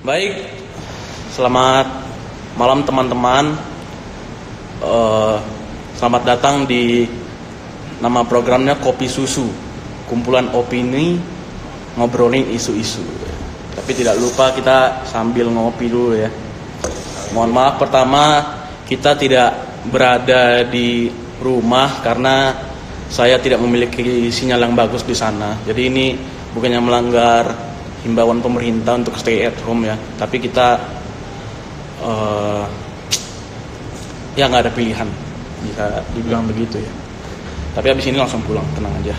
Baik, selamat malam teman-teman. Selamat datang di nama programnya Kopi Susu, kumpulan opini ngobrolin isu-isu. Tapi tidak lupa kita sambil ngopi dulu ya. Mohon maaf, pertama kita tidak berada di rumah karena saya tidak memiliki sinyal yang bagus di sana. Jadi ini bukannya melanggar himbauan pemerintah untuk stay at home ya, tapi kita ya nggak ada pilihan, bisa dibilang begitu ya. Tapi habis ini langsung pulang, tenang aja.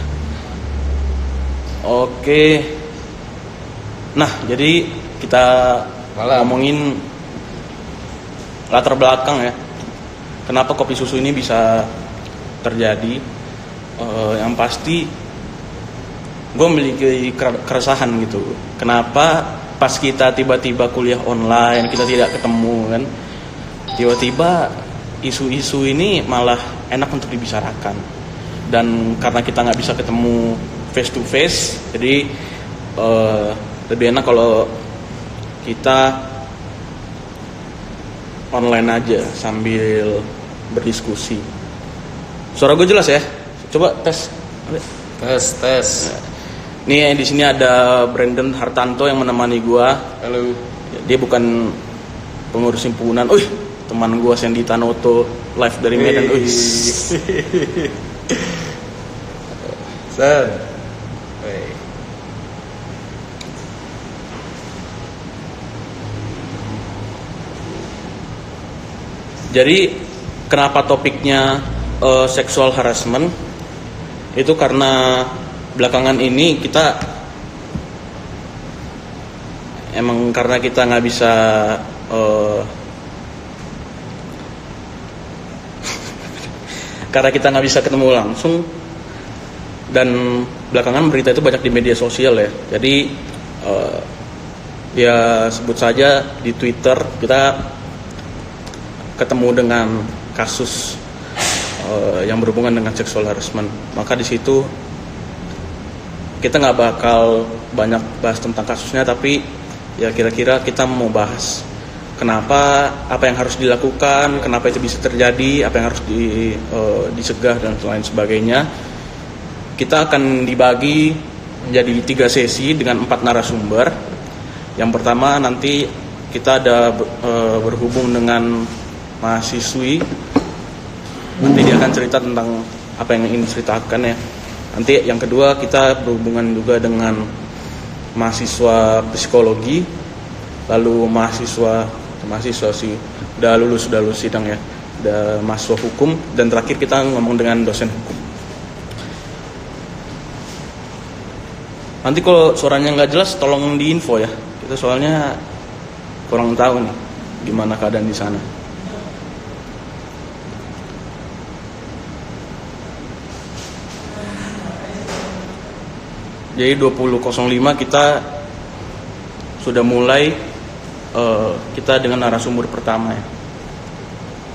Oke, nah jadi kita ngomongin latar belakang ya, kenapa kopi susu ini bisa terjadi. Yang pasti gue memiliki keresahan gitu. Kenapa pas kita tiba-tiba kuliah online, kita tidak ketemu kan, tiba-tiba isu-isu ini malah enak untuk dibicarakan. Dan karena kita nggak bisa ketemu face to face, jadi lebih enak kalau kita online aja sambil berdiskusi. Suara gue jelas ya? Coba tes. Tes. Nih di sini ada Brandon Hartanto yang menemani gua. Halo. Dia bukan pengurus himpunan. Teman gua Sandy Tanoto live dari Medan. San. Jadi kenapa topiknya sexual harassment? Itu karena belakangan ini kita karena kita nggak bisa karena kita nggak bisa ketemu langsung, dan belakangan berita itu banyak di media sosial ya. Jadi ya sebut saja di Twitter kita ketemu dengan kasus yang berhubungan dengan sexual harassment. Maka di situ kita nggak bakal banyak bahas tentang kasusnya, tapi ya kira-kira kita mau bahas kenapa, apa yang harus dilakukan, kenapa itu bisa terjadi, apa yang harus disegah dan lain sebagainya. Kita akan dibagi menjadi 3 sesi dengan 4 narasumber. Yang pertama nanti kita ada berhubung dengan mahasiswi. Nanti dia akan cerita tentang apa yang ingin diceritakan ya. Nanti yang kedua kita berhubungan juga dengan mahasiswa psikologi, lalu mahasiswa sih udah lulus sidang ya, udah mahasiswa hukum, dan terakhir kita ngomong dengan dosen hukum. Nanti kalau suaranya nggak jelas tolong diinfo ya, kita soalnya kurang tahu nih gimana keadaan di sana. Jadi 20.05 kita sudah mulai kita dengan narasumber pertama ya.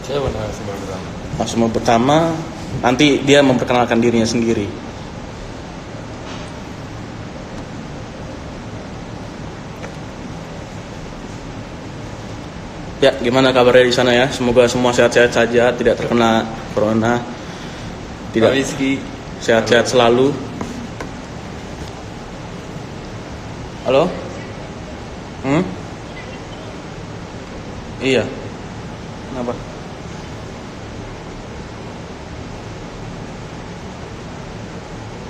Siapa narasumber pertama? Narasumber pertama nanti dia memperkenalkan dirinya sendiri. Ya, gimana kabarnya di sana ya? Semoga semua sehat-sehat saja, tidak terkena corona. Tidak. Rizky. Sehat-sehat selalu. Halo? Iya. Kenapa?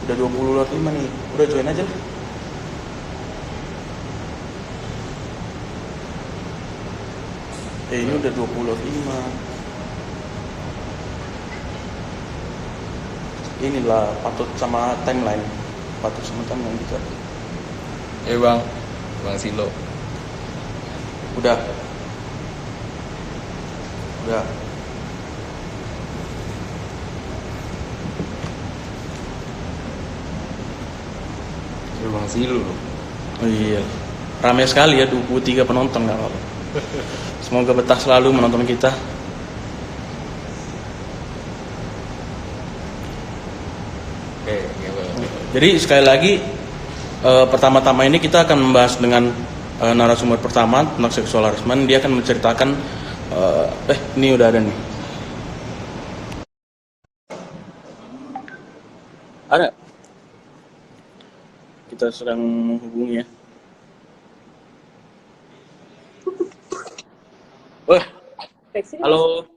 Udah 20.05 nih. Udah join aja lah. Ini udah 20.05. Inilah patut sama timeline kita. Bang Silo. Udah. Bang Silo. Oh iya. Ramai sekali ya, 23 penonton nggak apa-apa. Semoga betah selalu menonton kita. Oke, Jadi sekali lagi pertama-tama ini kita akan membahas dengan narasumber pertama tentang sexual harassment. Dia akan menceritakan ini udah ada nih. Ada. Kita sedang menghubungi ya. Wah, halo.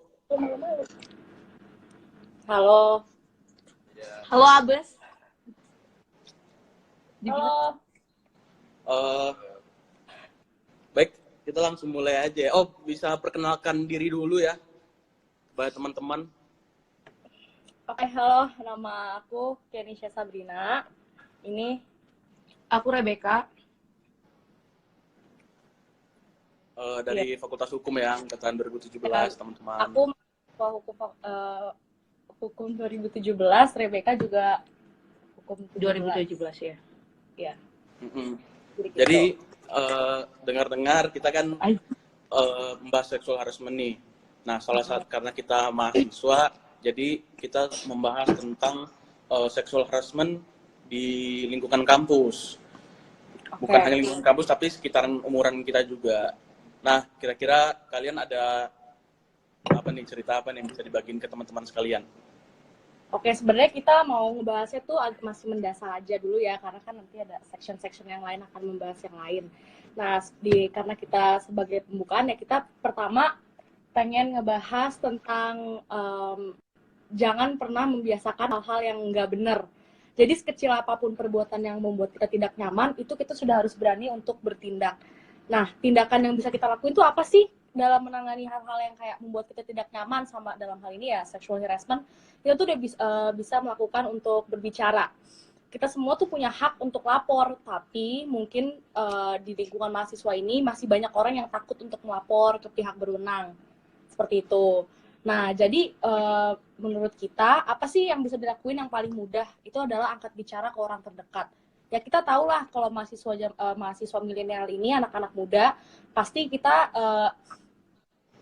Halo. Halo Abes. Halo. Baik, kita langsung mulai aja. Oh, bisa perkenalkan diri dulu ya, kepada teman-teman. Oke, halo. Nama aku Kenisha Sabrina. Ini Aku Rebecca. Dari Fakultas Hukum ya, angkatan 2017, teman-teman. aku hukum 2017, Rebecca juga hukum 2017 ya. Iya. Jadi dengar-dengar kita kan membahas sexual harassment nih. Nah, salah satu karena kita mahasiswa, jadi kita membahas tentang sexual harassment di lingkungan kampus. Bukan hanya lingkungan kampus, tapi sekitaran umuran kita juga. Nah, kira-kira kalian ada cerita apa nih yang bisa dibagiin ke teman-teman sekalian? Oke, sebenarnya kita mau ngebahasnya tuh masih mendasar aja dulu ya, karena kan nanti ada section-section yang lain akan membahas yang lain. Nah, karena kita sebagai pembukaan ya, kita pertama pengen ngebahas tentang jangan pernah membiasakan hal-hal yang nggak benar. Jadi sekecil apapun perbuatan yang membuat kita tidak nyaman, itu kita sudah harus berani untuk bertindak. Nah, tindakan yang bisa kita lakuin itu apa sih dalam menangani hal-hal yang kayak membuat kita tidak nyaman, sama dalam hal ini ya sexual harassment, kita tuh udah bisa melakukan untuk berbicara. Kita semua tuh punya hak untuk lapor, tapi mungkin di lingkungan mahasiswa ini masih banyak orang yang takut untuk melapor ke pihak berwenang. Seperti itu. Nah, jadi menurut kita, apa sih yang bisa dilakuin yang paling mudah? Itu adalah angkat bicara ke orang terdekat. Ya kita tahulah kalau mahasiswa milenial ini, anak-anak muda, pasti kita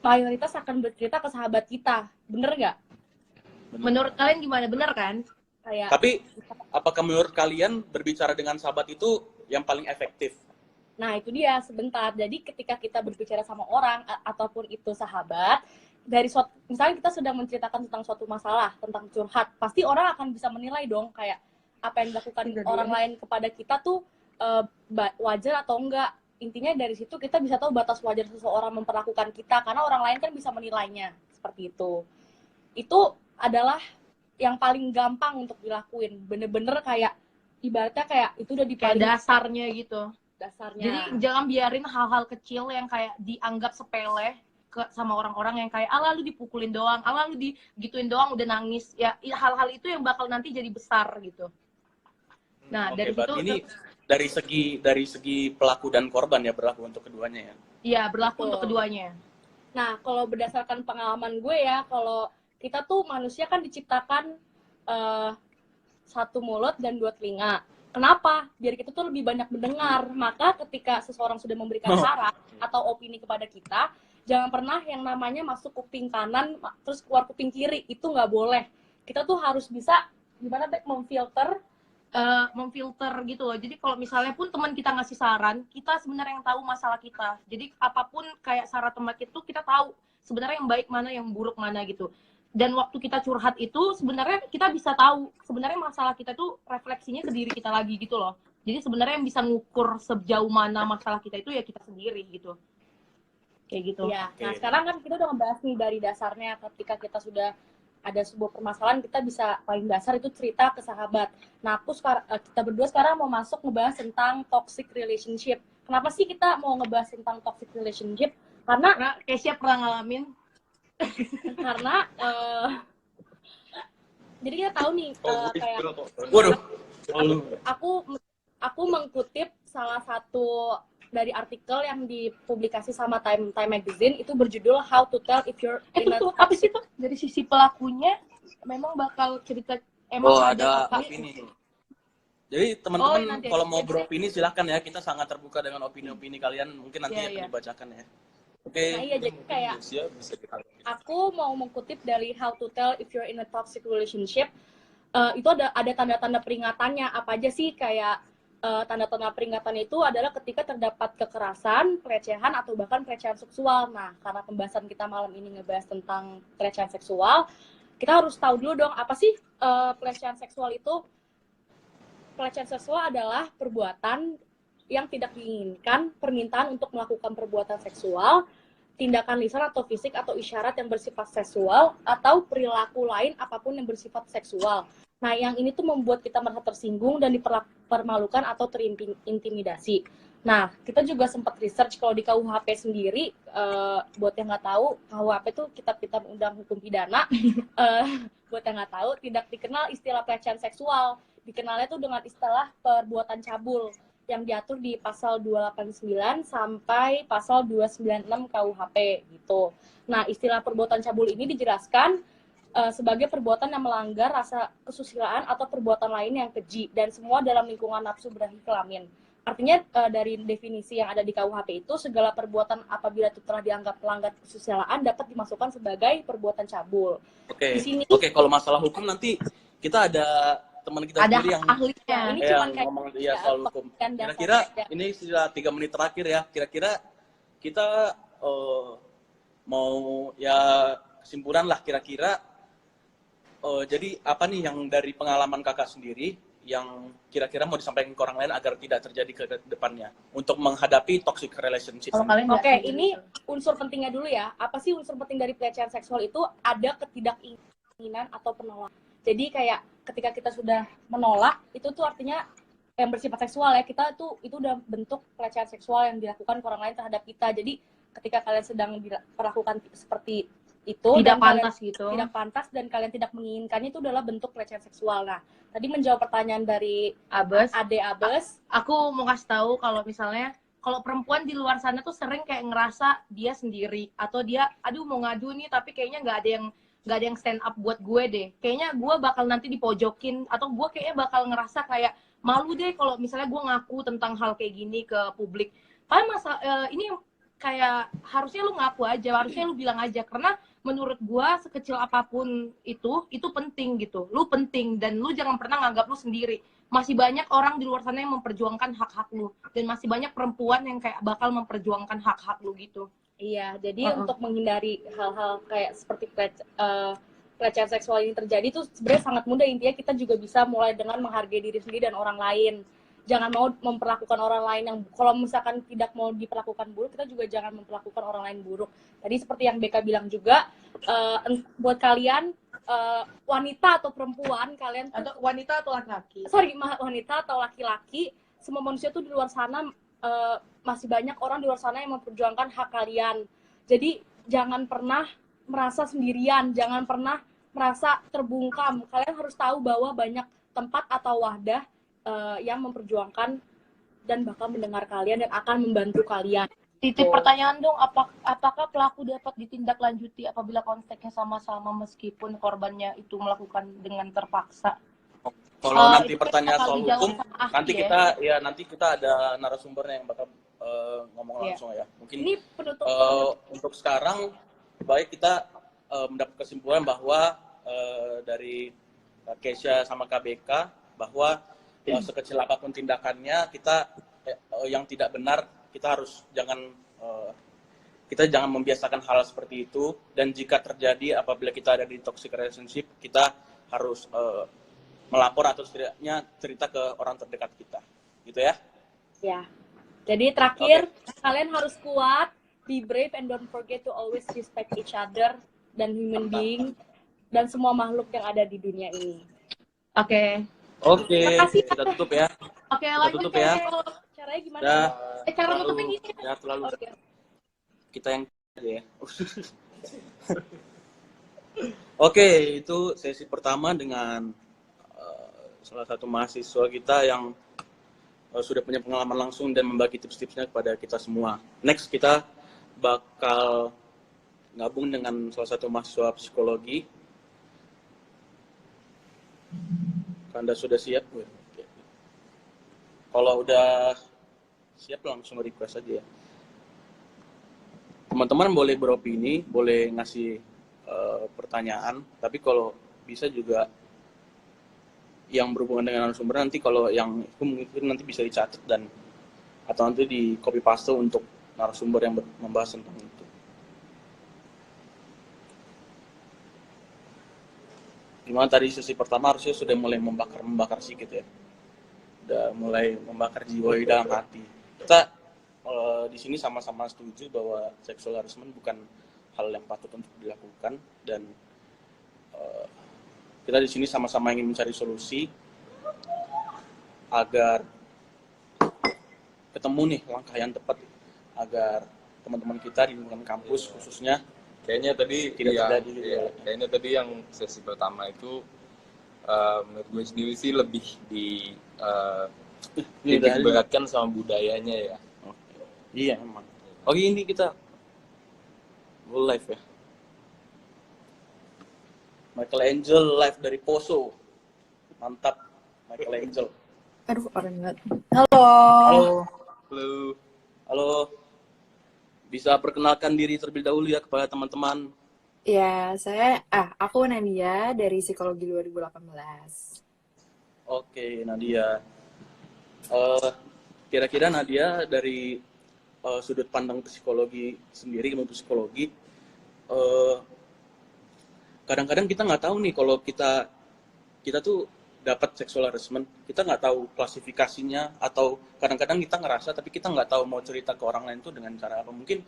mayoritas akan bercerita ke sahabat kita. Bener nggak? Menurut kalian gimana? Bener kan? Kayak, tapi apakah menurut kalian berbicara dengan sahabat itu yang paling efektif? nah itu dia, sebentar. Jadi ketika kita berbicara sama orang ataupun itu sahabat, misalnya kita sedang menceritakan tentang suatu masalah, tentang curhat, pasti orang akan bisa menilai dong kayak apa yang dilakukan orang lain kepada kita tuh wajar atau enggak. Intinya dari situ kita bisa tahu batas wajar seseorang memperlakukan kita, karena orang lain kan bisa menilainya seperti itu. Itu adalah yang paling gampang untuk dilakuin, bener-bener kayak ibaratnya kayak itu udah di paling dasarnya gitu. Dasarnya. Jadi jangan biarin hal-hal kecil yang kayak dianggap sepele sama orang-orang yang kayak lu dipukulin doang, lu digituin doang udah nangis. Ya hal-hal itu yang bakal nanti jadi besar gitu. Nah, dari situ ini dari segi pelaku dan korban ya, berlaku untuk keduanya ya. Iya, berlaku untuk keduanya. Nah, kalau berdasarkan pengalaman gue ya, kalau kita tuh manusia kan diciptakan satu mulut dan dua telinga. Kenapa? Biar kita tuh lebih banyak mendengar. Maka ketika seseorang sudah memberikan saran atau opini kepada kita, jangan pernah yang namanya masuk kuping kanan terus keluar kuping kiri. Itu nggak boleh. Kita tuh harus bisa gimana memfilter gitu loh. Jadi kalau misalnya pun teman kita ngasih saran, kita sebenarnya yang tahu masalah kita. Jadi apapun kayak saran teman itu kita tahu sebenarnya yang baik mana, yang buruk mana gitu. Dan waktu kita curhat itu sebenarnya kita bisa tahu sebenarnya masalah kita tuh refleksinya ke diri kita lagi gitu loh. Jadi sebenarnya yang bisa ngukur sejauh mana masalah kita itu ya kita sendiri gitu. Kayak gitu. Ya. Nah, sekarang kan kita udah ngebahas nih dari dasarnya, ketika kita sudah ada sebuah permasalahan, kita bisa paling dasar itu cerita ke sahabat. Nah, kita berdua sekarang mau masuk ngebahas tentang toxic relationship. Kenapa sih kita mau ngebahas tentang toxic relationship? Karena Keisha pernah ngalamin. Karena jadi kita tahu nih kayak Waduh. Aku mengkutip salah satu dari artikel yang dipublikasi sama Time Magazine, itu berjudul How to Tell If You're in a apa sih tuh? Dari sisi pelakunya memang bakal cerita ada opini. Jadi teman-teman kalau mau beropini silahkan ya, kita sangat terbuka dengan opini-opini kalian, mungkin nanti akan dibacakan ya. Oke. Nah iya, jadi kayak aku mau mengkutip dari How to Tell If You're in a Toxic Relationship. Itu ada tanda-tanda peringatannya apa aja sih, kayak tanda-tanda peringatan itu adalah ketika terdapat kekerasan, pelecehan, atau bahkan pelecehan seksual. Nah, karena pembahasan kita malam ini ngebahas tentang pelecehan seksual, kita harus tahu dulu dong, apa sih pelecehan seksual itu? Pelecehan seksual adalah perbuatan yang tidak diinginkan, permintaan untuk melakukan perbuatan seksual, tindakan lisan atau fisik atau isyarat yang bersifat seksual, atau perilaku lain apapun yang bersifat seksual. Nah, yang ini tuh membuat kita merasa tersinggung dan dipermalukan atau terintimidasi. Nah, kita juga sempat research kalau di KUHP sendiri, buat yang nggak tahu, KUHP itu kitab-kitab undang hukum pidana. Buat yang nggak tahu, tidak dikenal istilah pelecehan seksual. Dikenalnya tuh dengan istilah perbuatan cabul yang diatur di pasal 289 sampai pasal 296 KUHP gitu. Nah, istilah perbuatan cabul ini dijelaskan sebagai perbuatan yang melanggar rasa kesusilaan atau perbuatan lain yang keji dan semua dalam lingkungan nafsu birahi kelamin. Artinya dari definisi yang ada di KUHP itu segala perbuatan apabila itu telah dianggap melanggar kesusilaan dapat dimasukkan sebagai perbuatan cabul. Oke. Di sini Kalau masalah hukum nanti kita ada teman kita Ada sendiri yang ahlinya. ini yang cuman kayak ngomong soal hukum. dan dasar Kira-kira aja. ini sudah 3 menit terakhir ya. Kira-kira kita mau ya kesimpulan lah kira-kira. Jadi apa nih yang dari pengalaman kakak sendiri yang kira-kira mau disampaikan ke orang lain agar tidak terjadi ke depannya untuk menghadapi toxic relationship? Kalau kalian nggak Oke, sendiri ini gitu. unsur pentingnya dulu ya. Apa sih unsur penting dari pelecehan seksual itu? Ada ketidakinginan atau penolakan. Jadi kayak ketika kita sudah menolak, itu tuh artinya yang bersifat seksual ya. Kita tuh itu udah bentuk pelecehan seksual yang dilakukan ke orang lain terhadap kita. Jadi ketika kalian sedang diperlakukan seperti itu Tidak dan pantas gitu. tidak pantas dan kalian tidak menginginkannya, itu adalah bentuk pelecehan seksual. Nah, tadi menjawab pertanyaan dari Abes, Ade Abes, aku mau kasih tahu kalau misalnya kalau perempuan di luar sana tuh sering kayak ngerasa dia sendiri atau dia aduh mau ngadu nih tapi kayaknya nggak ada yang stand up buat gue deh, kayaknya gue bakal nanti dipojokin atau gue kayaknya bakal ngerasa kayak malu deh kalau misalnya gue ngaku tentang hal kayak gini ke publik. Padahal ini kayak harusnya lu ngaku aja, harusnya lu bilang aja, karena menurut gua sekecil apapun itu penting gitu. Lu penting dan lu jangan pernah nganggap lu sendiri. Masih banyak orang di luar sana yang memperjuangkan hak-hak lu dan masih banyak perempuan yang kayak bakal memperjuangkan hak-hak lu gitu. iya, jadi untuk menghindari hal-hal kayak seperti pelecehan seksual ini terjadi tuh sebenarnya sangat mudah. Intinya kita juga bisa mulai dengan menghargai diri sendiri dan orang lain. Jangan mau memperlakukan orang lain yang, kalau misalkan tidak mau diperlakukan buruk, kita juga jangan memperlakukan orang lain buruk. Tadi seperti yang Beka bilang juga, buat kalian wanita atau perempuan, kalian Atau wanita atau laki-laki. wanita atau laki-laki, semua manusia tuh di luar sana masih banyak orang di luar sana yang memperjuangkan hak kalian. Jadi jangan pernah merasa sendirian, jangan pernah merasa terbungkam. Kalian harus tahu bahwa banyak tempat atau wadah yang memperjuangkan dan bakal mendengar kalian dan akan membantu kalian. Titip pertanyaan dong, apakah pelaku dapat ditindaklanjuti apabila konteksnya sama-sama meskipun korbannya itu melakukan dengan terpaksa? Kalau nanti itu pertanyaan bakal soal dijawab hukum, sama ahli nanti kita ada narasumbernya yang bakal ngomong langsung ya. Mungkin Ini penutup untuk sekarang baik kita mendapat kesimpulan bahwa dari Kesha sama KBK bahwa sekecil apapun tindakannya kita yang tidak benar, kita harus jangan membiasakan hal seperti itu, dan jika terjadi apabila kita ada di toxic relationship, kita harus melapor atau setidaknya cerita ke orang terdekat kita, gitu ya. ya. Jadi terakhir, kalian harus kuat, be brave and don't forget to always respect each other dan human being dan semua makhluk yang ada di dunia ini. Oke. Oke, Makasih. kita tutup ya. Oke, Kita lanjut tutup ya. Caranya gimana? Dah. Cara nutupnya gini. Ya, selalu Oke. kita yang aja ya. Oke, itu sesi pertama dengan salah satu mahasiswa kita yang sudah punya pengalaman langsung dan membagi tips-tipsnya kepada kita semua. Next, kita bakal gabung dengan salah satu mahasiswa psikologi. Anda sudah siap? Oke. Kalau udah siap langsung request aja ya. Teman-teman boleh beropini, boleh ngasih pertanyaan, tapi kalau bisa juga yang berhubungan dengan narasumber, nanti kalau yang itu mungkin nanti bisa dicatat dan atau nanti di copy paste untuk narasumber yang membahas tentang itu. Gimana tadi sesi pertama harusnya sudah mulai membakar sedikit ya, udah mulai membakar jiwa di dalam hati. Kita di sini sama-sama setuju bahwa sexual harassment bukan hal yang patut untuk dilakukan, dan kita di sini sama-sama ingin mencari solusi agar ketemu nih langkah yang tepat agar teman-teman kita di lingkungan kampus khususnya Kayaknya tadi tidak terjadi. kayaknya tadi yang sesi pertama itu menurut gue sendiri sih lebih titik beratkan sama budayanya ya. Iya emang. Oke, ini kita go live ya. Michael Angel live dari Poso. Mantap, Michael Angel. Aduh, keren banget. Halo. Halo. Halo. Bisa perkenalkan diri terlebih dahulu ya kepada teman-teman. Ya, aku Nadia dari Psikologi 2018. Oke, Nadia. Kira-kira Nadia dari sudut pandang psikologi sendiri, ilmu psikologi, kadang-kadang kita nggak tahu nih kalau kita tuh dapat sexual harassment, kita nggak tahu klasifikasinya, atau kadang-kadang kita ngerasa tapi kita nggak tahu mau cerita ke orang lain tuh dengan cara apa. Mungkin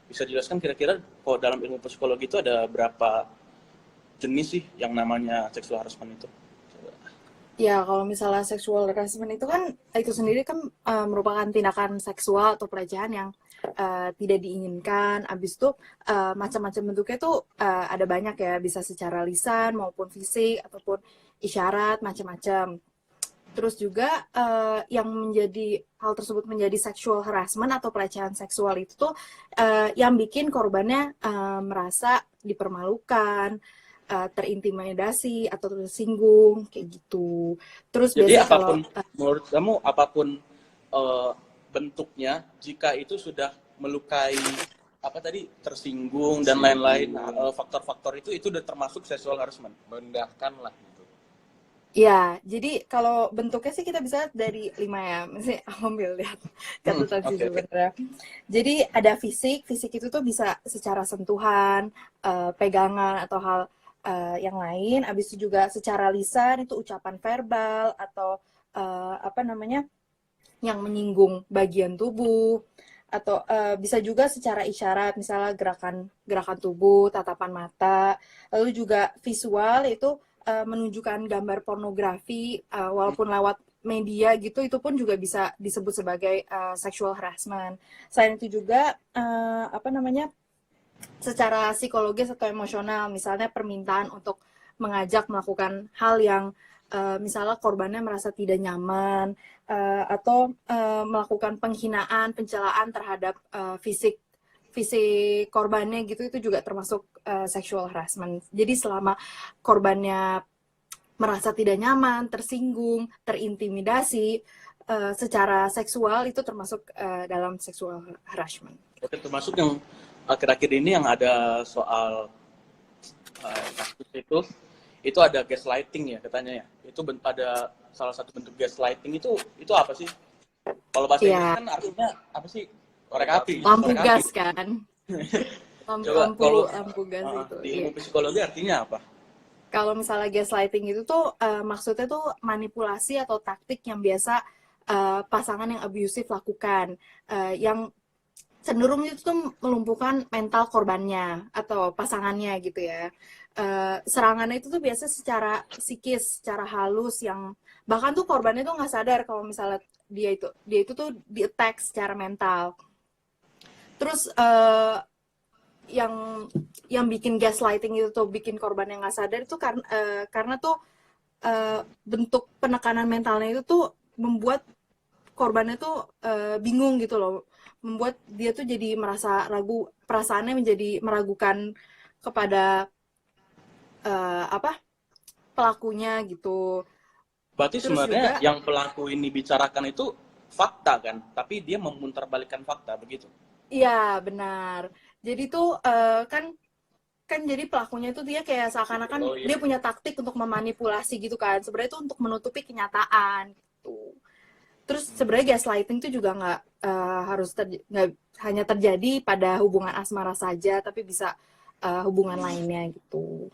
bisa jelaskan kira-kira kalau dalam ilmu psikologi itu ada berapa jenis sih yang namanya sexual harassment itu? Ya, kalau misalnya sexual harassment itu kan itu sendiri kan merupakan tindakan seksual atau pelecehan yang tidak diinginkan. Abis itu macam-macam bentuknya tuh ada banyak ya, bisa secara lisan maupun fisik ataupun isyarat, macam-macam. Terus juga yang menjadi hal tersebut menjadi sexual harassment atau pelecehan seksual itu tuh yang bikin korbannya merasa dipermalukan, terintimidasi atau tersinggung kayak gitu. Terus Jadi biasanya apapun kalau menurut kamu apapun bentuknya, jika itu sudah melukai apa tadi tersinggung dan lain-lain, faktor-faktor itu udah termasuk sexual harassment. Merendahkan lah gitu. ya, jadi kalau bentuknya sih kita bisa lihat dari 5 ya. Mesti ambil lihat catatan sih Oke. sebenarnya. Jadi ada fisik itu tuh bisa secara sentuhan, pegangan atau hal yang lain. Habis itu juga secara lisan itu ucapan verbal atau apa namanya yang menyinggung bagian tubuh, atau bisa juga secara isyarat, misalnya gerakan tubuh, tatapan mata. Lalu juga visual itu menunjukkan gambar pornografi walaupun lewat media gitu, itu pun juga bisa disebut sebagai sexual harassment. Selain itu juga apa namanya secara psikologis atau emosional, misalnya permintaan untuk mengajak melakukan hal yang misalnya korbannya merasa tidak nyaman, atau melakukan penghinaan, pencelaan terhadap fisik korbannya gitu, itu juga termasuk sexual harassment. Jadi selama korbannya merasa tidak nyaman, tersinggung, terintimidasi secara seksual, itu termasuk dalam sexual harassment. Oke, termasuk yang akhir-akhir ini yang ada soal kasus itu ada gaslighting ya katanya ya. Itu ada salah satu bentuk gaslighting itu apa sih? Kalau bahasa Inggris kan artinya apa sih? Korek api. Lampu korek gas api. kan? Coba, lampu gas itu. Di ilmu psikologi artinya apa? Kalau misalnya gaslighting itu tuh maksudnya tuh manipulasi atau taktik yang biasa pasangan yang abusive lakukan, yang cenderung itu tuh melumpuhkan mental korbannya atau pasangannya gitu ya. Serangannya itu tuh biasa secara psikis, secara halus, yang bahkan tuh korbannya tuh nggak sadar kalau misalnya dia itu tuh di attack secara mental. Terus yang bikin gaslighting itu tuh bikin korban yang nggak sadar itu karena tuh bentuk penekanan mentalnya itu tuh membuat korbannya tuh bingung gitu loh, membuat dia tuh jadi merasa ragu, perasaannya menjadi meragukan kepada pelakunya gitu. Berarti Terus sebenarnya juga, yang pelaku ini bicarakan itu fakta kan, tapi dia memutarbalikkan fakta begitu. iya benar. Jadi tuh kan kan jadi pelakunya itu dia kayak seakan-akan Oh, iya. dia punya taktik untuk memanipulasi gitu kan. Sebenarnya itu untuk menutupi kenyataan gitu. Terus sebenarnya gaslighting itu juga nggak hanya terjadi pada hubungan asmara saja, tapi bisa hubungan lainnya gitu.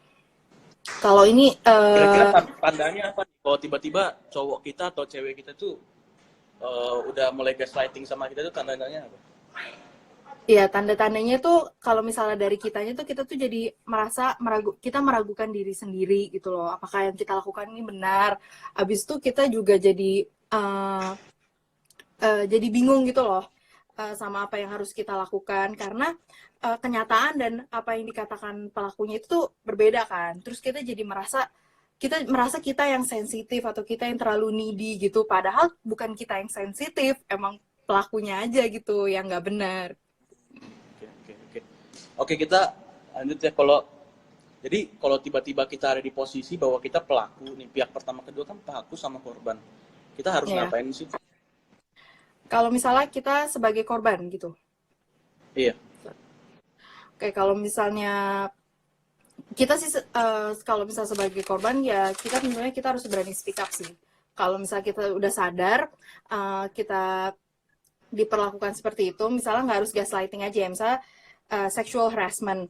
Kalau ini Kira-kira tandanya apa nih? Kalau tiba-tiba cowok kita atau cewek kita tuh udah mulai gaslighting sama kita tuh tandanya apa? ya tanda-tandanya tuh kalau misalnya dari kitanya tuh kita tuh jadi kita meragukan diri sendiri gitu loh. Apakah yang kita lakukan ini benar? Habis itu kita juga jadi bingung gitu loh sama apa yang harus kita lakukan karena kenyataan dan apa yang dikatakan pelakunya itu tuh berbeda kan. Terus kita jadi merasa kita yang sensitif atau kita yang terlalu needy gitu. Padahal bukan kita yang sensitif, emang pelakunya aja gitu yang nggak benar. Oke, kita lanjut ya. Kalau tiba-tiba kita ada di posisi bahwa kita pelaku nih, pihak pertama kedua kan pelaku sama korban. Kita harus Iya. ngapain sih? Kalau misalnya kita sebagai korban gitu. Iya. Oke, kalau misalnya kita sih kalau misalnya sebagai korban ya sebenarnya kita harus berani speak up sih. Kalau misalnya kita udah sadar kita diperlakukan seperti itu, misalnya nggak harus gaslighting aja ya, misalnya sexual harassment.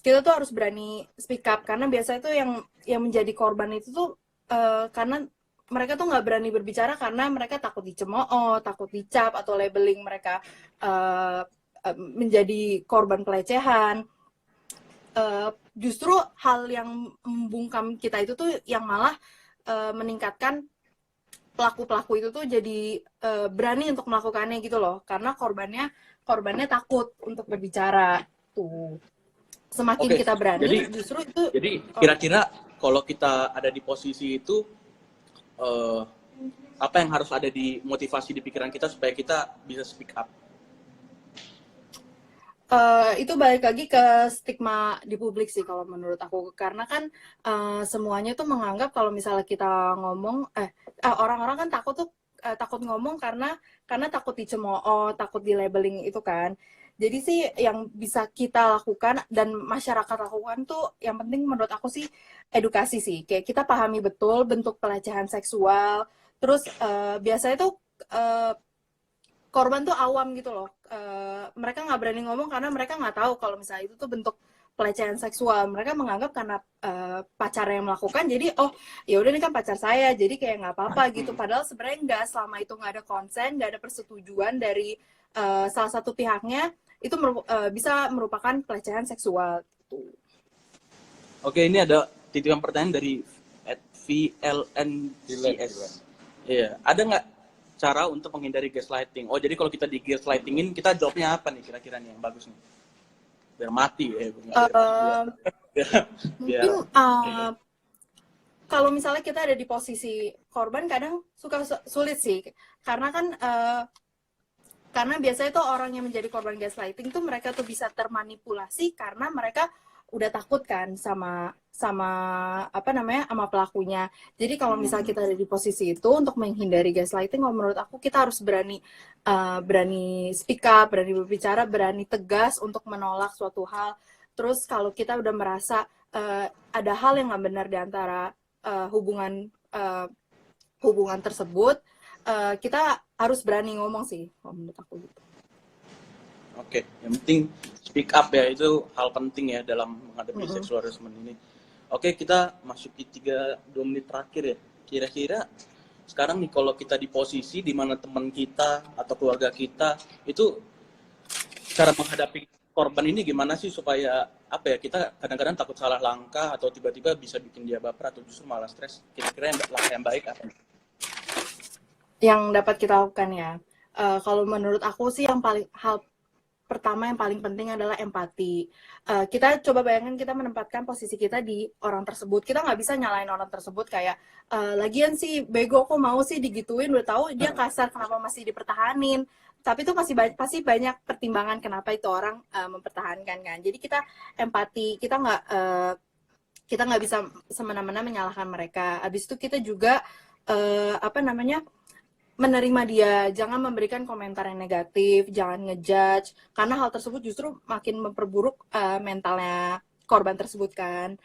Kita tuh harus berani speak up karena biasanya tuh yang menjadi korban itu tuh karena mereka tuh nggak berani berbicara karena mereka takut dicemooh, takut dicap atau labeling mereka menjadi korban pelecehan. Justru hal yang membungkam kita itu tuh yang malah meningkatkan pelaku-pelaku itu tuh jadi berani untuk melakukannya gitu loh, karena korbannya takut untuk berbicara tuh. Semakin Oke, kita berani, justru itu. Jadi kira-kira kalau kita ada di posisi itu, apa yang harus ada di motivasi di pikiran kita supaya kita bisa speak up? Itu balik lagi ke stigma di publik sih kalau menurut aku, karena kan semuanya tuh menganggap kalau misalnya kita ngomong orang-orang kan takut ngomong karena takut dicemooh, takut di labeling itu kan. Jadi sih yang bisa kita lakukan dan masyarakat lakukan tuh yang penting menurut aku sih edukasi sih, kayak kita pahami betul bentuk pelecehan seksual. Terus biasanya tuh korban tuh awam gitu loh. Mereka nggak berani ngomong karena mereka nggak tahu kalau misalnya itu tuh bentuk pelecehan seksual. Mereka menganggap karena pacarnya yang melakukan, jadi ya udah ini kan pacar saya, jadi kayak nggak apa-apa gitu. Padahal sebenarnya nggak, selama itu nggak ada konsen, nggak ada persetujuan dari salah satu pihaknya, itu bisa merupakan pelecehan seksual. Oke, ini ada titipan pertanyaan dari @VLNCS. Iya, ada nggak cara untuk menghindari gaslighting? Oh, jadi kalau kita di gaslightingin, kita jawabnya apa nih kira-kira nih yang bagus nih? Biar mati ya. Mungkin kalau misalnya kita ada di posisi korban, kadang suka sulit sih, karena kan karena biasanya tuh orang yang menjadi korban gaslighting tuh mereka tuh bisa termanipulasi karena mereka udah takut kan sama sama pelakunya. Jadi kalau misalnya kita ada di posisi itu, untuk menghindari gaslighting, kalau menurut aku kita harus berani speak up, berani berbicara, berani tegas untuk menolak suatu hal. Terus kalau kita udah merasa ada hal yang nggak benar di antara hubungan tersebut, kita harus berani ngomong sih, kalau menurut aku gitu. Oke, yang penting speak up ya, itu hal penting ya dalam menghadapi sexual harassment ini. Oke, kita masuk di 2 menit terakhir ya. Kira-kira sekarang nih kalau kita di posisi di mana teman kita atau keluarga kita itu, cara menghadapi korban ini gimana sih supaya kita kadang-kadang takut salah langkah atau tiba-tiba bisa bikin dia baper atau justru malah stres. Kira-kira langkah yang baik apa? Yang dapat kita lakukan ya. Kalau menurut aku sih hal pertama yang paling penting adalah empati. Kita coba bayangkan kita menempatkan posisi kita di orang tersebut. Kita nggak bisa nyalain orang tersebut kayak, lagian sih bego, kok mau sih digituin, udah tahu dia kasar, kenapa masih dipertahanin. Tapi itu pasti banyak pertimbangan kenapa itu orang mempertahankan kan. Jadi kita empati, kita nggak bisa semena-mena menyalahkan mereka. Habis itu kita juga menerima dia, jangan memberikan komentar yang negatif, jangan ngejudge, karena hal tersebut justru makin memperburuk mentalnya korban tersebut kan.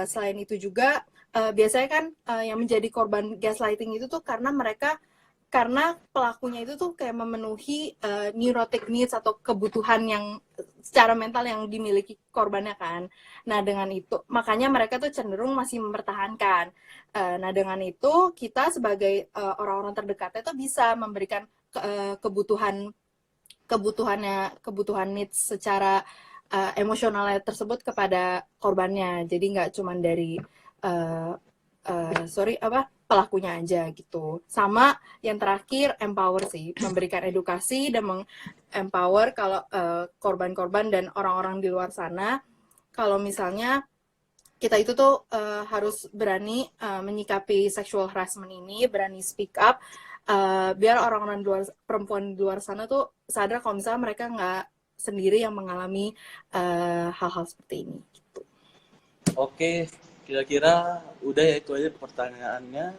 Selain itu juga biasanya kan yang menjadi korban gaslighting itu tuh karena pelakunya itu tuh kayak memenuhi neurotic needs atau kebutuhan yang secara mental yang dimiliki korbannya kan. Nah dengan itu makanya mereka tuh cenderung masih mempertahankan. Nah dengan itu kita sebagai orang-orang terdekatnya tuh bisa memberikan kebutuhan needs secara emosionalnya tersebut kepada korbannya. Jadi nggak cuman dari pelakunya aja gitu. Sama yang terakhir empower sih, memberikan edukasi dan empower kalau korban-korban dan orang-orang di luar sana kalau misalnya kita itu tuh harus berani menyikapi sexual harassment ini, berani speak up biar orang-orang perempuan di luar sana tuh sadar kalau misalnya mereka nggak sendiri yang mengalami hal-hal seperti ini gitu. Oke, kira-kira udah ya, itu aja pertanyaannya.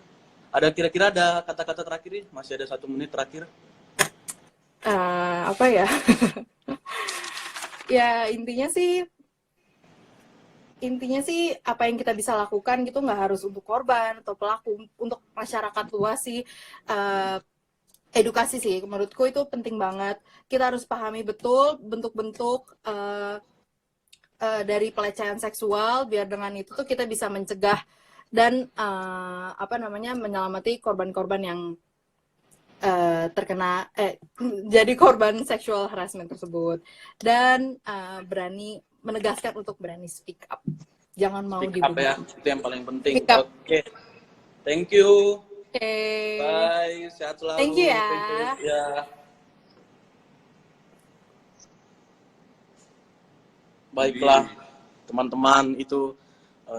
Kira-kira ada kata-kata terakhir nih? Masih ada 1 menit terakhir. Apa ya? Ya intinya sih apa yang kita bisa lakukan gitu nggak harus untuk korban atau pelaku, untuk masyarakat luas sih. Edukasi sih menurutku itu penting banget. Kita harus pahami betul bentuk-bentuk dari pelecehan seksual biar dengan itu tuh kita bisa mencegah dan menyelamati korban-korban yang terkena jadi korban sexual harassment tersebut, dan berani menegaskan untuk berani speak up, jangan mau Speak up ya, dibunuh. itu yang paling penting. Speak up. Oke, thank you. Oke. Bye, sehat selalu. Thank you ya. Ya. Baiklah, teman-teman, itu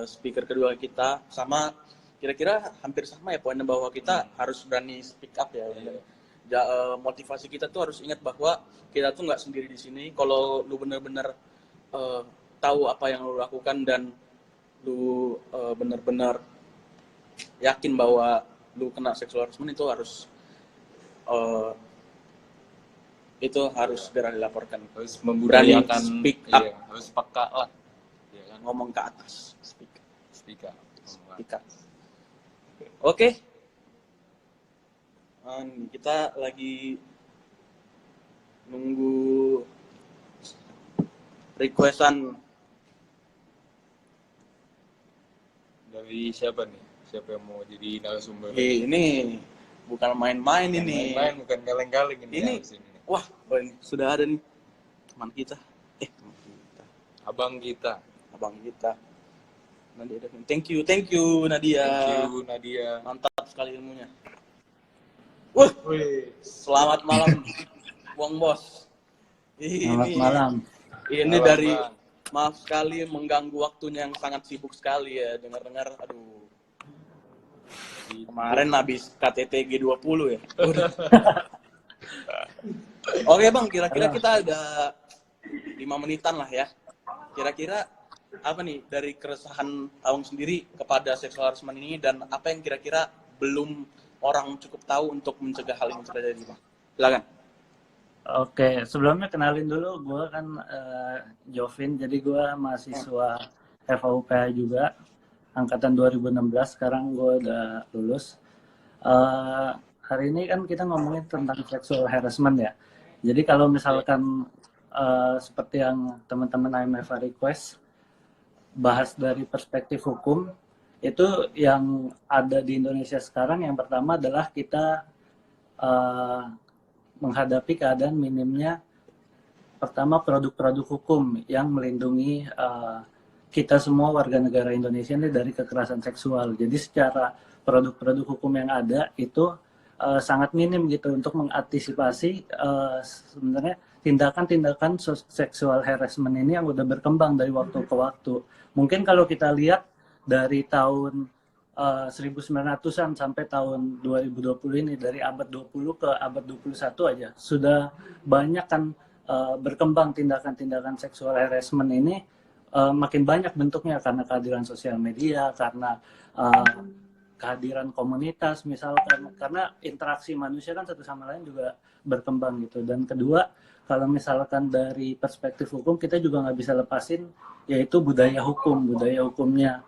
speaker kedua kita. Sama, kira-kira hampir sama ya poinnya, bahwa kita harus berani speak up ya. Motivasi kita tuh harus ingat bahwa kita tuh nggak sendiri di sini. Kalau lu bener-bener tahu apa yang lu lakukan dan lu bener-bener yakin bahwa lu kena sexual harassment, itu harus segera dilaporkan. Harus membudayakan, speak up. iya, harus peka lah, ya kan? Ngomong ke atas, speak Speak up. up. Oke. Kita lagi nunggu requestan Dari siapa nih? Siapa yang mau jadi narasumber? ini bukan main-main ini. Main, bukan kaleng-kaleng ini. Ini, habis ini. wah, ini sudah ada nih teman kita. Abang kita. Abang kita. Nadia Davin. Thank you Nadia. Thank you Nadia. Mantap sekali ilmunya. Wah, Wih. selamat malam, Bang Bos. Selamat malam. Ini Malam, dari, Bang. maaf sekali mengganggu waktunya yang sangat sibuk sekali ya. Dengar-dengar, aduh. Kemarin habis KTT G20 ya. Udah. Oke Bang, kira-kira kita ada 5 menitan lah ya. Kira-kira apa nih dari keresahan Awang sendiri kepada sexual harassment ini, dan apa yang kira-kira belum orang cukup tahu untuk mencegah hal ini terjadi, Bang? Silakan. Oke, sebelumnya kenalin dulu, gue kan Jovin, jadi gue mahasiswa FAUPH juga, angkatan 2016, sekarang gue udah lulus. Hari ini kan kita ngomongin tentang sexual harassment ya, jadi kalau misalkan seperti yang teman-teman IMFA request, bahas dari perspektif hukum, itu yang ada di Indonesia sekarang, yang pertama adalah kita menghadapi keadaan minimnya pertama produk-produk hukum yang melindungi kita semua warga negara Indonesia ini dari kekerasan seksual. Jadi secara produk-produk hukum yang ada itu sangat minim gitu untuk mengantisipasi sebenarnya tindakan-tindakan seksual harassment ini yang udah berkembang dari waktu ke waktu. Mungkin kalau kita lihat dari tahun 1900-an sampai tahun 2020 ini, dari abad 20 ke abad 21 aja, sudah banyak kan berkembang tindakan-tindakan seksual harassment ini, makin banyak bentuknya karena kehadiran sosial media, karena kehadiran komunitas misalkan, karena interaksi manusia kan satu sama lain juga berkembang gitu. Dan kedua, kalau misalkan dari perspektif hukum, kita juga nggak bisa lepasin yaitu budaya hukumnya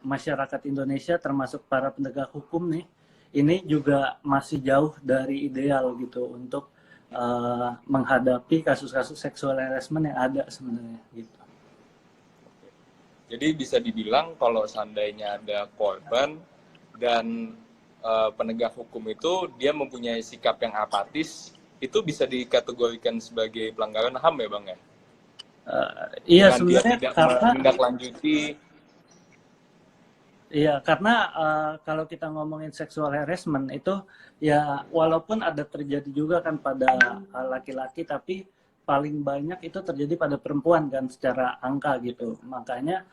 masyarakat Indonesia termasuk para penegak hukum nih, ini juga masih jauh dari ideal gitu untuk menghadapi kasus-kasus seksual harassment yang ada sebenarnya gitu. Jadi bisa dibilang kalau seandainya ada korban dan penegak hukum itu dia mempunyai sikap yang apatis, itu bisa dikategorikan sebagai pelanggaran HAM ya Bang ya? Iya Dengan sebenarnya dia tidak karena menindaklanjuti. iya karena kalau kita ngomongin sexual harassment itu ya walaupun ada terjadi juga kan pada laki-laki, tapi paling banyak itu terjadi pada perempuan kan secara angka gitu. Makanya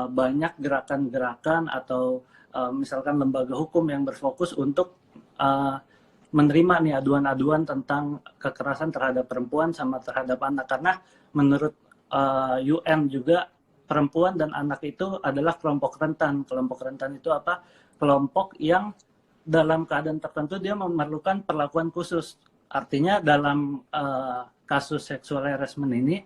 banyak gerakan-gerakan atau misalkan lembaga hukum yang berfokus untuk menerima nih aduan-aduan tentang kekerasan terhadap perempuan sama terhadap anak, karena menurut UN juga perempuan dan anak itu adalah kelompok rentan. Kelompok rentan itu apa? Kelompok yang dalam keadaan tertentu dia memerlukan perlakuan khusus. Artinya dalam kasus seksual harassment ini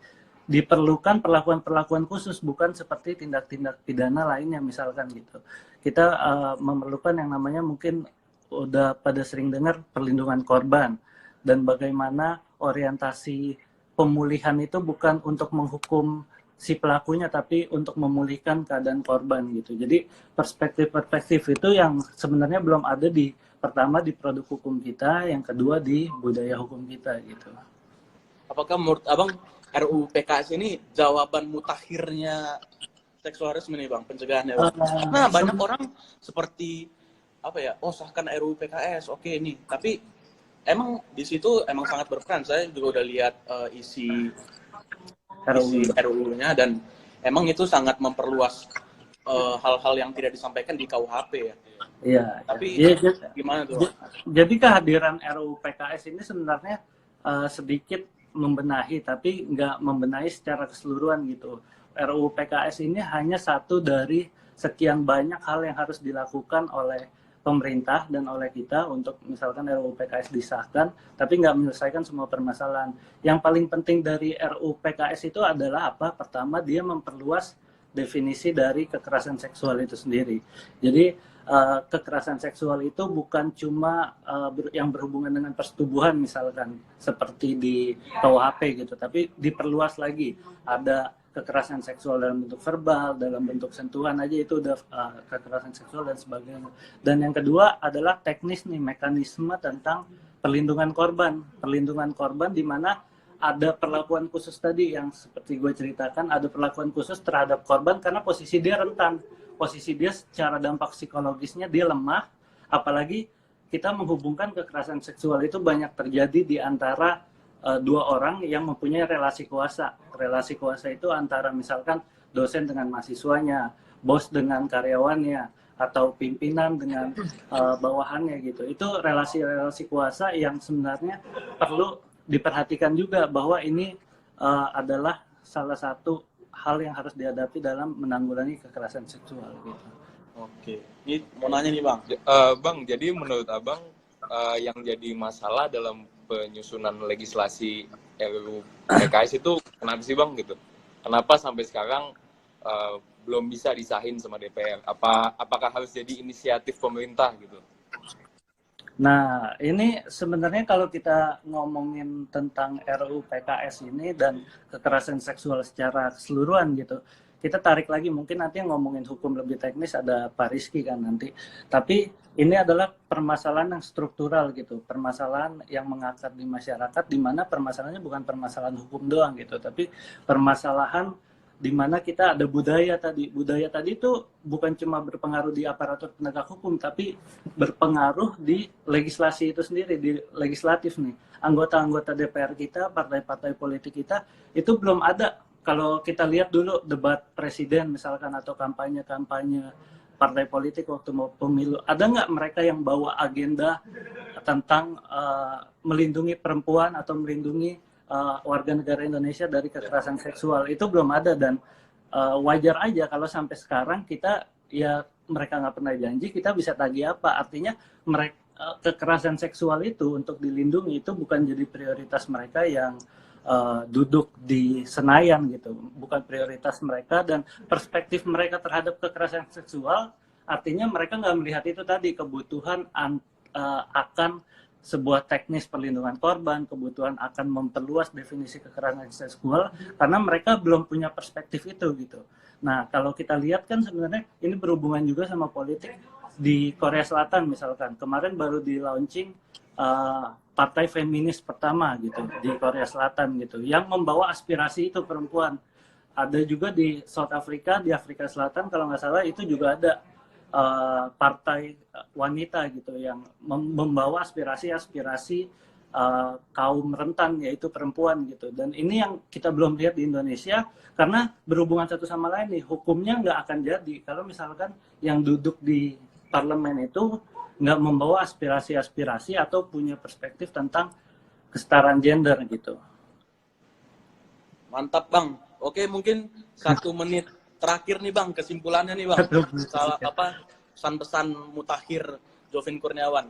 diperlukan perlakuan-perlakuan khusus, bukan seperti tindak-tindak pidana lainnya misalkan gitu. Kita memerlukan yang namanya, mungkin udah pada sering dengar, perlindungan korban, dan bagaimana orientasi pemulihan itu bukan untuk menghukum si pelakunya tapi untuk memulihkan keadaan korban gitu. Jadi perspektif-perspektif itu yang sebenarnya belum ada di, pertama di produk hukum kita, yang kedua di budaya hukum kita gitu. Apakah menurut Abang RUU PKS ini jawaban mutakhirnya seksual harassment nih Bang, pencegahannya Bang? Nah, banyak orang seperti apa ya, oh sahkan RUU PKS, oke ini. Tapi emang di situ emang sangat berperan. Saya juga udah lihat isi RUU-nya, dan emang itu sangat memperluas hal-hal yang tidak disampaikan di KUHP ya. Iya. Tapi gimana tuh? Jadi kehadiran RUU PKS ini sebenarnya sedikit membenahi, tapi nggak membenahi secara keseluruhan gitu. RUU PKS ini hanya satu dari sekian banyak hal yang harus dilakukan oleh pemerintah dan oleh kita untuk misalkan RUU PKS disahkan, tapi nggak menyelesaikan semua permasalahan. Yang paling penting dari RUU PKS itu adalah apa? Pertama, dia memperluas definisi dari kekerasan seksual itu sendiri. Jadi kekerasan seksual itu bukan cuma yang berhubungan dengan persetubuhan misalkan seperti di KUHP gitu, tapi diperluas lagi. Ada kekerasan seksual dalam bentuk verbal, dalam bentuk sentuhan aja itu udah kekerasan seksual dan sebagainya. Dan yang kedua adalah teknis nih, mekanisme tentang perlindungan korban. Perlindungan korban di mana ada perlakuan khusus tadi yang seperti gue ceritakan, ada perlakuan khusus terhadap korban karena posisi dia rentan. Posisi dia secara dampak psikologisnya dia lemah, apalagi kita menghubungkan kekerasan seksual itu banyak terjadi di antara dua orang yang mempunyai relasi kuasa. Relasi kuasa itu antara misalkan dosen dengan mahasiswanya, bos dengan karyawannya, atau pimpinan dengan bawahannya gitu. Itu relasi-relasi kuasa yang sebenarnya perlu diperhatikan juga, bahwa ini adalah salah satu hal yang harus dihadapi dalam menanggulangi kekerasan seksual gitu. Oke, ini mau nanya nih Bang. Bang, jadi menurut Abang yang jadi masalah dalam penyusunan legislasi RUU PKS itu kenapa sih Bang gitu? Kenapa sampai sekarang belum bisa disahin sama DPR? Apakah harus jadi inisiatif pemerintah gitu? Nah, ini sebenarnya kalau kita ngomongin tentang RUU PKS ini dan kekerasan seksual secara keseluruhan gitu, kita tarik lagi, mungkin nanti yang ngomongin hukum lebih teknis ada Pak Rizky kan nanti. Tapi ini adalah permasalahan yang struktural gitu, permasalahan yang mengakar di masyarakat, di mana permasalahannya bukan permasalahan hukum doang gitu, tapi permasalahan di mana kita ada budaya tadi. Budaya tadi itu bukan cuma berpengaruh di aparatur penegak hukum, tapi berpengaruh di legislasi itu sendiri, di legislatif nih. Anggota-anggota DPR kita, partai-partai politik kita, itu belum ada. Kalau kita lihat dulu debat presiden misalkan, atau kampanye-kampanye partai politik waktu mau pemilu, ada nggak mereka yang bawa agenda tentang melindungi perempuan atau melindungi warga negara Indonesia dari kekerasan seksual? Itu belum ada, dan wajar aja kalau sampai sekarang kita ya mereka nggak pernah janji, kita bisa tagih apa? Artinya mereka kekerasan seksual itu untuk dilindungi itu bukan jadi prioritas mereka yang duduk di Senayan gitu, bukan prioritas mereka, dan perspektif mereka terhadap kekerasan seksual artinya mereka nggak melihat itu tadi, kebutuhan akan sebuah teknis perlindungan korban, kebutuhan akan memperluas definisi kekerasan seksual, karena mereka belum punya perspektif itu gitu. Nah, kalau kita lihat kan sebenarnya ini berhubungan juga sama politik di Korea Selatan misalkan. Kemarin baru di launching partai feminis pertama gitu di Korea Selatan gitu, yang membawa aspirasi itu perempuan. Ada juga di South Africa, di Afrika Selatan kalau nggak salah itu juga ada partai wanita gitu yang membawa aspirasi kaum rentan yaitu perempuan gitu. Dan ini yang kita belum lihat di Indonesia karena berhubungan satu sama lain nih, hukumnya nggak akan jadi kalau misalkan yang duduk di parlemen itu nggak membawa aspirasi-aspirasi atau punya perspektif tentang kesetaraan gender gitu. Mantap Bang. Oke, mungkin 1 menit terakhir nih Bang, kesimpulannya nih Bang. Salah apa pesan-pesan mutakhir Jovin Kurniawan?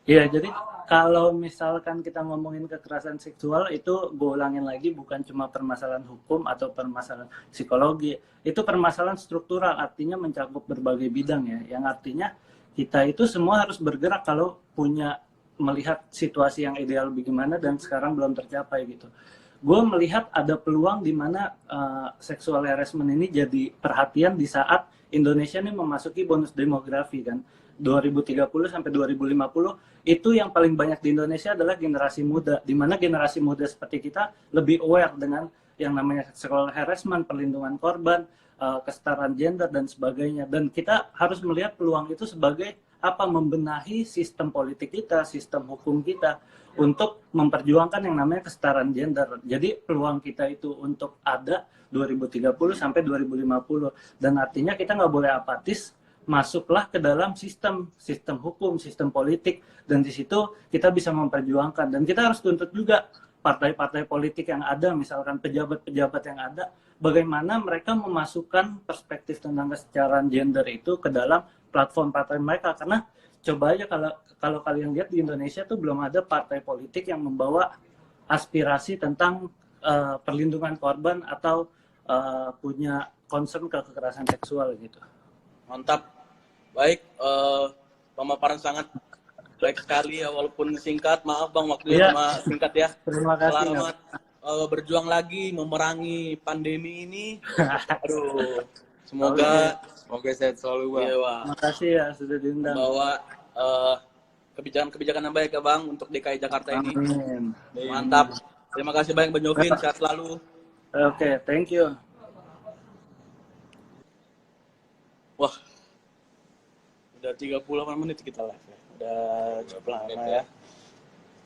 Iya, jadi kalau misalkan kita ngomongin kekerasan seksual itu gue ulangin lagi, bukan cuma permasalahan hukum atau permasalahan psikologi, itu permasalahan struktural, artinya mencakup berbagai bidang ya, yang artinya kita itu semua harus bergerak kalau punya melihat situasi yang ideal bagaimana dan sekarang belum tercapai gitu. Gue melihat ada peluang di mana sexual harassment ini jadi perhatian di saat Indonesia ini memasuki bonus demografi kan. 2030 sampai 2050 itu yang paling banyak di Indonesia adalah generasi muda, di mana generasi muda seperti kita lebih aware dengan yang namanya sexual harassment, perlindungan korban, kesetaraan gender dan sebagainya. Dan kita harus melihat peluang itu sebagai apa, membenahi sistem politik kita, sistem hukum kita untuk memperjuangkan yang namanya kesetaraan gender. Jadi peluang kita itu untuk ada 2030 sampai 2050, dan artinya kita nggak boleh apatis, masuklah ke dalam sistem hukum, sistem politik, dan di situ kita bisa memperjuangkan. Dan kita harus tuntut juga partai-partai politik yang ada, misalkan pejabat-pejabat yang ada, bagaimana mereka memasukkan perspektif tentang kesetaraan gender itu ke dalam platform partai mereka. Karena coba aja kalau kalian lihat di Indonesia tuh belum ada partai politik yang membawa aspirasi tentang perlindungan korban atau punya concern ke kekerasan seksual gitu. Mantap. Baik, pemaparan sangat baik sekali ya, walaupun singkat. Maaf Bang, waktunya cuma singkat ya. Terima kasih. Selamat berjuang lagi memerangi pandemi ini. Aduh, semoga sehat selalu Bang. Iya, Bang. Terima kasih ya sudah diundang. Membawa kebijakan-kebijakan yang baik ya Bang untuk DKI Jakarta ini. Amin. Mantap. Terima kasih banyak Bang Jovin, sehat selalu. Oke, thank you. Wah, udah 38 menit kita live ya. Udah cukup lama ya.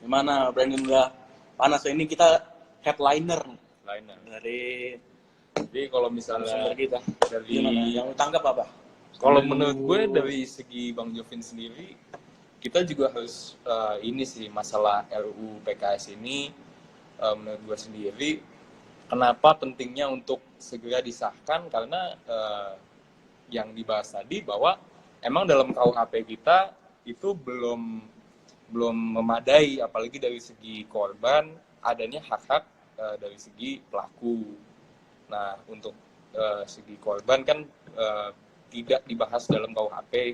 Gimana Brandon, udah panas ya? Ini kita headliner dari Jadi kalau misalnya sumber kita. dari Gimana? Yang lu tanggap apa? kalau menurut gue dari segi Bang Jovin sendiri, kita juga harus ini sih masalah RUU PKS ini, menurut gue sendiri kenapa pentingnya untuk segera disahkan, karena yang dibahas tadi bahwa emang dalam KUHP kita itu belum memadai, apalagi dari segi korban adanya hak-hak dari segi pelaku. Nah, untuk segi korban kan tidak dibahas dalam KUHP,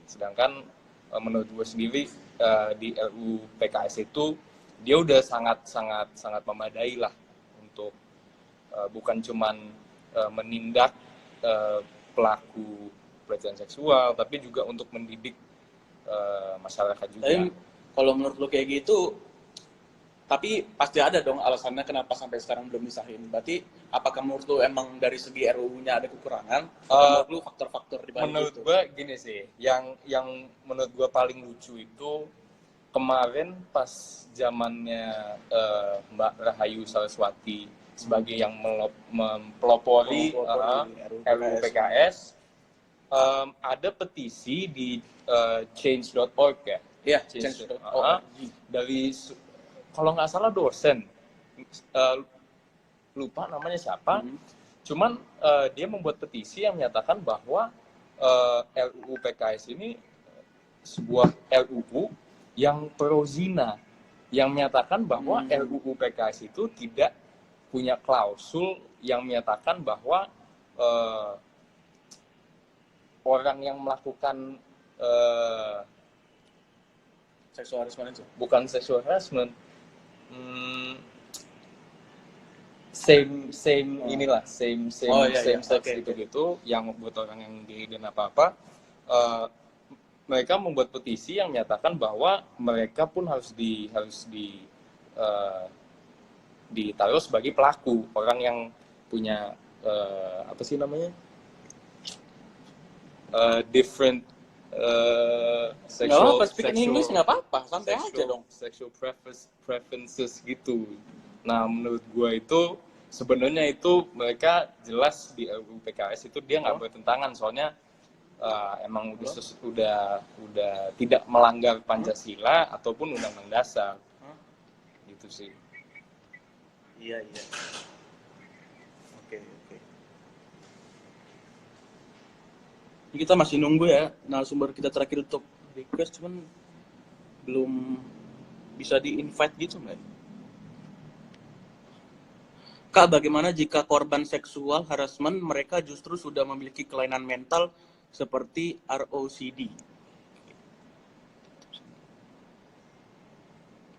sedangkan menurut gue sendiri di RUU PKS itu dia udah sangat memadai lah untuk bukan cuman menindak pelaku pelecehan seksual, tapi juga untuk mendidik masyarakat juga. Tapi kalau menurut lu kayak gitu, tapi pasti ada dong alasannya kenapa sampai sekarang belum disahin. Berarti apakah menurut lu emang dari segi RUU-nya ada kekurangan? Menurut lu faktor-faktor di balik menurut itu? gue gini sih, yang menurut gue paling lucu itu kemarin pas zamannya Mbak Rahayu Saraswati sebagai yang mempelopori RUU PKS, ada petisi di change.org ya. Iya, Dari kalau nggak salah dosen, lupa namanya siapa. Cuman dia membuat petisi yang menyatakan bahwa RUU PKS ini sebuah RUU yang pro zina, yang menyatakan bahwa RUU PKS itu tidak punya klausul yang menyatakan bahwa orang yang melakukan Seksual harassment itu. bukan sexual harassment, same inilah same Oh, iya, same iya. sex Oke, gitu yang buat orang yang gay dan apa mereka membuat petisi yang menyatakan bahwa mereka pun harus ditaruh sebagai pelaku, orang yang punya apa sih namanya, different Nggak apa-apa, speak in English nggak apa-apa, santai aja dong. sexual preferences gitu. Nah, menurut gue itu sebenarnya itu mereka jelas di RUU PKS itu dia nggak bertentangan, soalnya emang udah tidak melanggar Pancasila ataupun Undang-Undang Dasar. Gitu sih. Iya. Oke. Ini kita masih nunggu ya narasumber kita terakhir untuk request, cuman belum bisa di-invite gitu nggak? Kak, bagaimana jika korban seksual harassment mereka justru sudah memiliki kelainan mental seperti ROCD?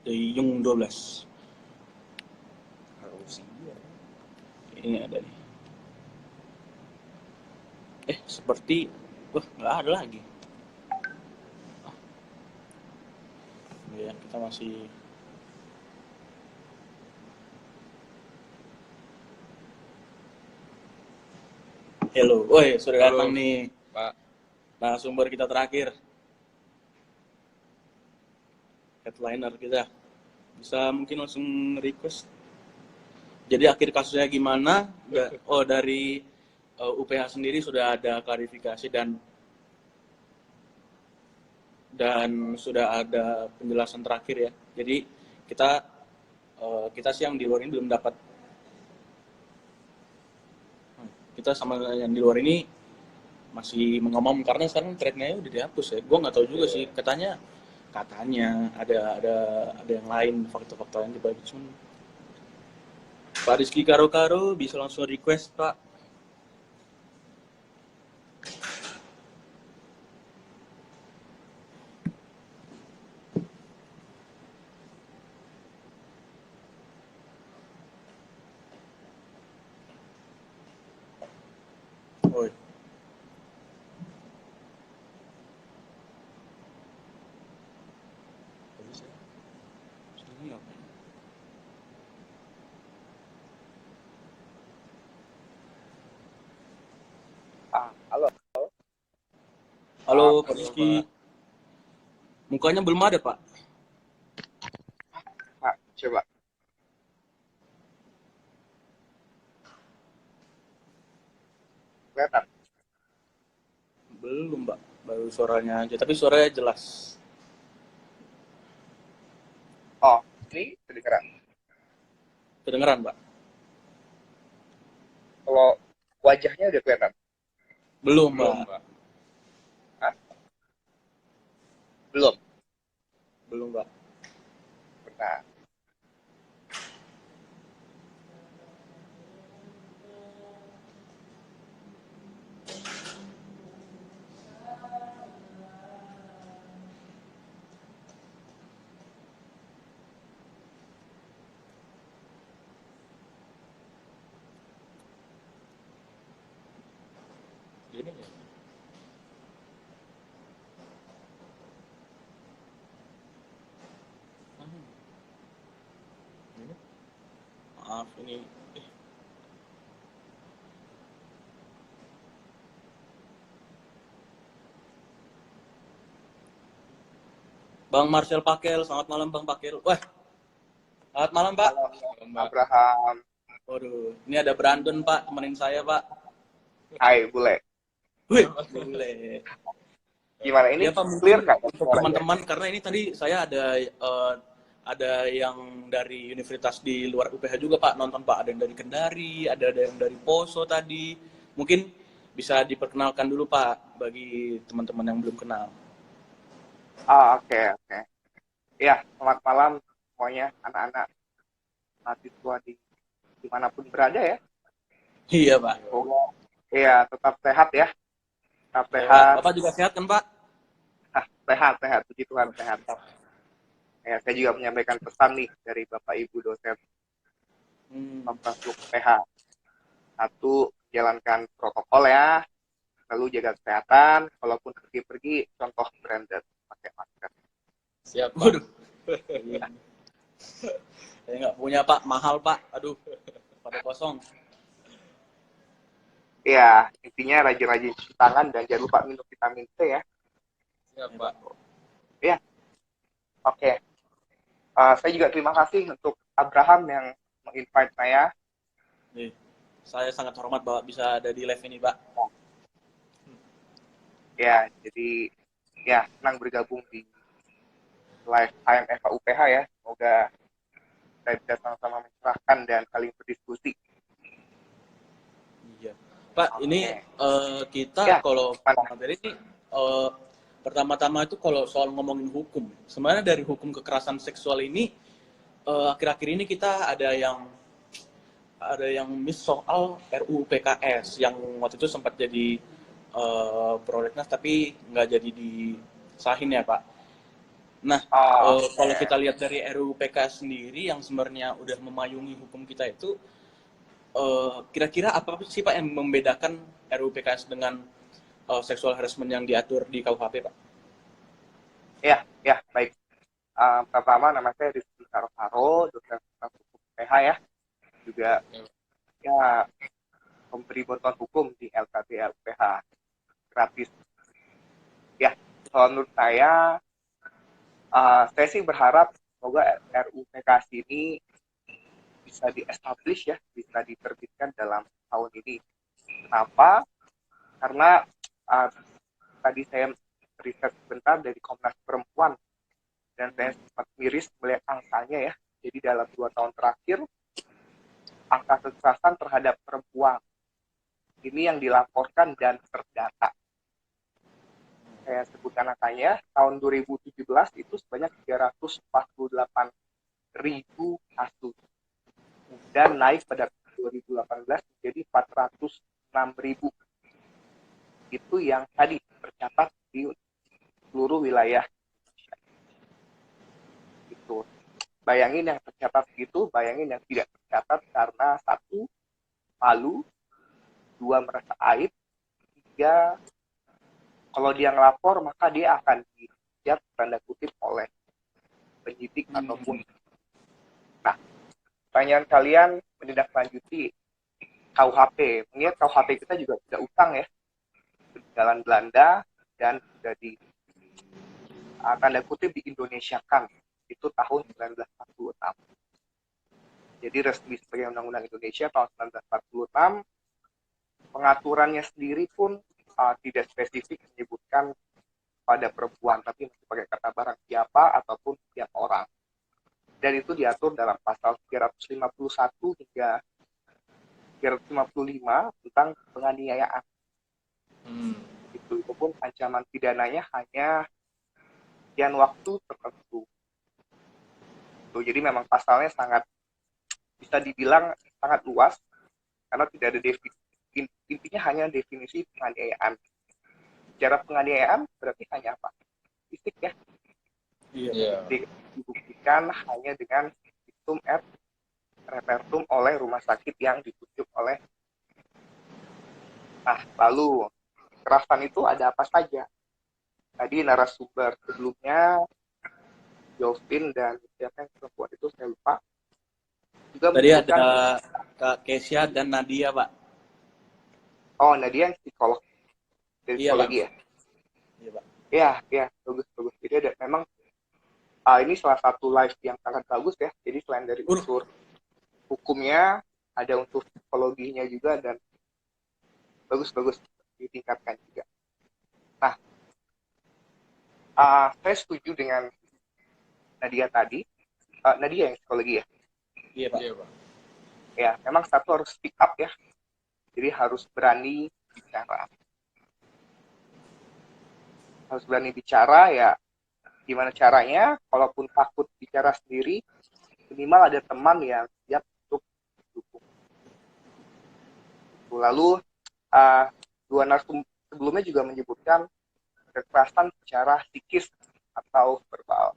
Dari Jung 12. Ini ada nih. Seperti nggak ada lagi. Ya, kita masih Hello. Sudah datang nih Pak. narasumber kita terakhir. Headliner kita. Bisa mungkin langsung request. Jadi akhir kasusnya gimana? Dari UPH sendiri sudah ada klarifikasi dan sudah ada penjelasan terakhir ya. Jadi kita sih yang di luar ini belum dapat. Kita sama yang di luar ini masih mengomong karena sekarang thread-nya udah dihapus ya. Gue nggak tahu juga sih. Katanya ada yang lain, faktor-faktor yang dibagi. Cuman Pak Rizky Karo bisa langsung request, Pak. Oi. Halo, Pak Rizky. Mukanya belum ada, Pak. Pak, coba. Kelihatan? Belum, Pak. Baru suaranya aja, tapi suaranya jelas. Oh, ini kedengeran. Kedengeran, Pak? Kalau wajahnya udah kelihatan? Belum, Belum, Pak. Pak. Hah? Belum. Belum, Pak. Bentar. Gini ya. Maaf, ini Bang Marcel Pakel, selamat malam Bang Pakel. Wah, selamat malam Pak. Halo, Abraham. Waduh, ini ada Brandon Pak, temenin saya Pak. Hai, bule. Wih, boleh. Gimana ini? Ya Pak, Clear mungkin nggak? untuk teman-teman, karena ini tadi saya ada yang dari universitas di luar UPH juga Pak nonton Pak, ada yang dari Kendari, ada yang dari Poso tadi. Mungkin bisa diperkenalkan dulu Pak bagi teman-teman yang belum kenal. Oke, oke. Ya, selamat malam semuanya, anak-anak mahasiswa dimanapun berada ya. Iya Pak. Semoga ya tetap sehat ya, tetap Ya, Pak. sehat. Bapak juga sehat kan Pak? Sehat, sehat, puji Tuhan sehat. Ya, saya juga menyampaikan pesan nih dari Bapak Ibu dosen Fakultas PH. Satu, jalankan protokol ya, lalu jaga kesehatan, kalaupun pergi-pergi, contoh branded, pakai masker. Siap, Pak. Waduh. Saya nggak punya Pak, mahal Pak. Aduh, pada kosong. Ya, intinya rajin-rajin cuci tangan dan jangan lupa minum vitamin C ya. Siap, Pak. Ya, oke. Saya juga terima kasih untuk Abraham yang menginvite saya. Nih, saya sangat hormat Bapak bisa ada di live ini Pak. Ya, jadi ya senang bergabung di live HMFA UPH ya. Semoga kita bisa sama-sama mencerahkan dan saling berdiskusi. Iya. Pak, ini kita Ya, kalau mana? materi ini pertama-tama itu kalau soal ngomongin hukum. Sebenarnya dari hukum kekerasan seksual ini akhir-akhir ini kita ada yang miss soal RUU PKS yang waktu itu sempat jadi prolegnas tapi nggak jadi disahin ya Pak. Nah, kalau kita lihat dari RUU PKS sendiri yang sebenarnya udah memayungi hukum kita itu, kira-kira apa sih Pak yang membedakan RUU PKS dengan sexual harassment yang diatur di KUHP Pak? Ya, baik. Pertama, nama saya Rizky Karofaro, dosen Fakultas Hukum PH ya. Juga ya pemberi bantuan hukum di LKB LPH gratis. Ya, kalau menurut saya sih berharap semoga RUU PKS ini bisa di-establish ya, bisa diterbitkan dalam tahun ini. Kenapa? Karena tadi saya riset sebentar dari Komnas Perempuan dan saya sempat miris melihat angkanya ya. Jadi dalam 2 tahun terakhir angka kekerasan terhadap perempuan ini yang dilaporkan dan terdata. Saya sebutkan angkanya, tahun 2017 itu sebanyak 348.000 kasus dan naik pada 2018 menjadi 406.000. Itu yang tadi tercatat di seluruh wilayah Indonesia. Itu. Bayangin yang tercatat gitu, bayangin yang tidak tercatat karena 1, malu, 2, merasa aib, 3, kalau dia ngelapor maka dia akan dihujat tanda kutip oleh penyidik ataupun. Nah, pertanyaan kalian menindaklanjuti KUHP. Mengingat KUHP kita juga sudah utang ya, jalan Belanda dan sudah di tanda kutip di Indonesiakan itu tahun 1946. Jadi resmi sebagai Undang-Undang Indonesia tahun 1946. Pengaturannya sendiri pun tidak spesifik menyebutkan pada perempuan, tapi masih pakai kata barang siapa ataupun setiap orang. Dan itu diatur dalam pasal 351 hingga 355 tentang penganiayaan. Itu pun ancaman pidananya hanya sekian waktu tertentu. Jadi memang pasalnya sangat bisa dibilang sangat luas karena tidak ada intinya hanya definisi penganiayaan. Cara penganiayaan berarti hanya apa? Fisik ya. Iya. Dibuktikan hanya dengan dictum et repertum oleh rumah sakit yang ditunjuk oleh. Nah, lalu kekerasan itu ada apa saja? Tadi narasumber sebelumnya Jovin dan siapa yang perempuan itu saya lupa. Juga tadi ada Kak Kesia dan Nadia Pak. Oh, Nadia yang psikolog dari psikologi ya? Iya Pak. Ya, bagus. Jadi ada memang ini salah satu live yang sangat bagus ya. Jadi selain dari unsur hukumnya, ada unsur psikologinya juga dan bagus ditingkatkan juga. Nah, saya setuju dengan Nadia tadi. Nadia yang psikologi ya? Iya Pak. Ya, memang satu harus speak up ya. Jadi harus berani bicara. Harus berani bicara ya. Gimana caranya? Kalaupun takut bicara sendiri, minimal ada teman yang siap untuk dukung. Lalu dua narsum sebelumnya juga menyebutkan kekerasan secara psikis atau verbal.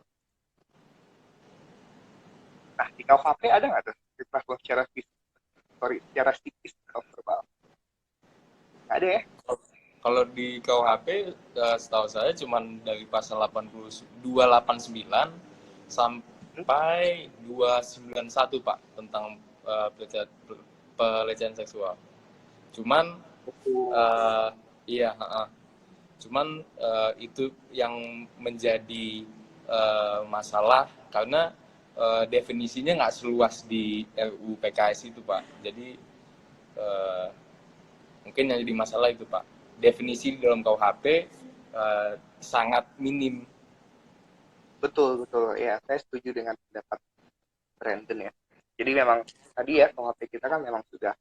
Nah, di KUHP ada nggak tuh kekerasan secara psikis atau verbal? Nggak ada ya? Kalau di KUHP setahu saya cuma dari pasal 289 sampai 291 Pak tentang pelecehan seksual. Cuman iya, cuman itu yang menjadi masalah karena definisinya nggak seluas di RUU PKS itu Pak. Jadi mungkin yang jadi masalah itu Pak. Definisi di dalam KUHP sangat minim. Betul, betul. Ya, saya setuju dengan pendapat Brandon ya. Jadi memang tadi ya KUHP kita kan memang sudah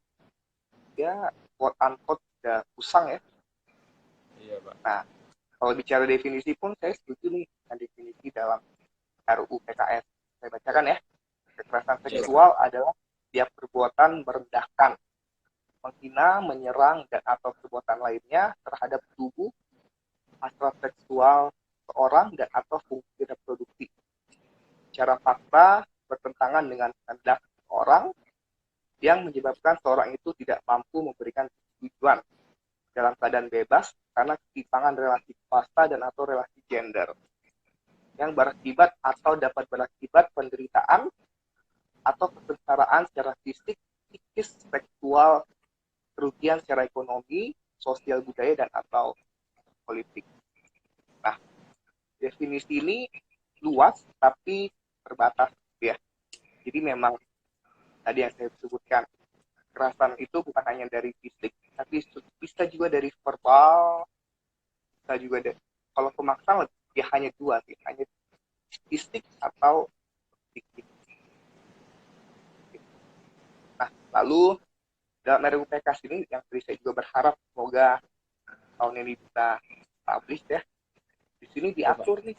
ya quote unquote sudah usang ya. Iya Pak. Nah, kalau bicara definisi pun saya setuju nih dengan definisi dalam RUU PKS. Saya bacakan ya. Kekerasan seksual adalah setiap perbuatan merendahkan, menghina, menyerang, dan atau perbuatan lainnya terhadap tubuh, hasrat seksual seorang, dan atau fungsi reproduksi. Secara fakta bertentangan dengan kehendak orang yang menyebabkan seorang itu tidak mampu memberikan tujuan dalam keadaan bebas karena ketimpangan relasi kuasa dan atau relasi gender yang berakibat atau dapat berakibat penderitaan atau kesengsaraan secara fisik, psikis, seksual, kerugian secara ekonomi, sosial budaya, dan atau politik. Nah, definisi ini luas tapi terbatas ya. Jadi memang tadi yang saya sebutkan, kekerasan itu bukan hanya dari fisik, tapi bisa juga dari verbal, bisa juga dari, kalau pemaksaan ya hanya dua sih, hanya fisik atau psikis. Nah, lalu dalam RUU PKS ini yang tadi saya juga berharap semoga tahun ini bisa publish ya. Di sini diatur nih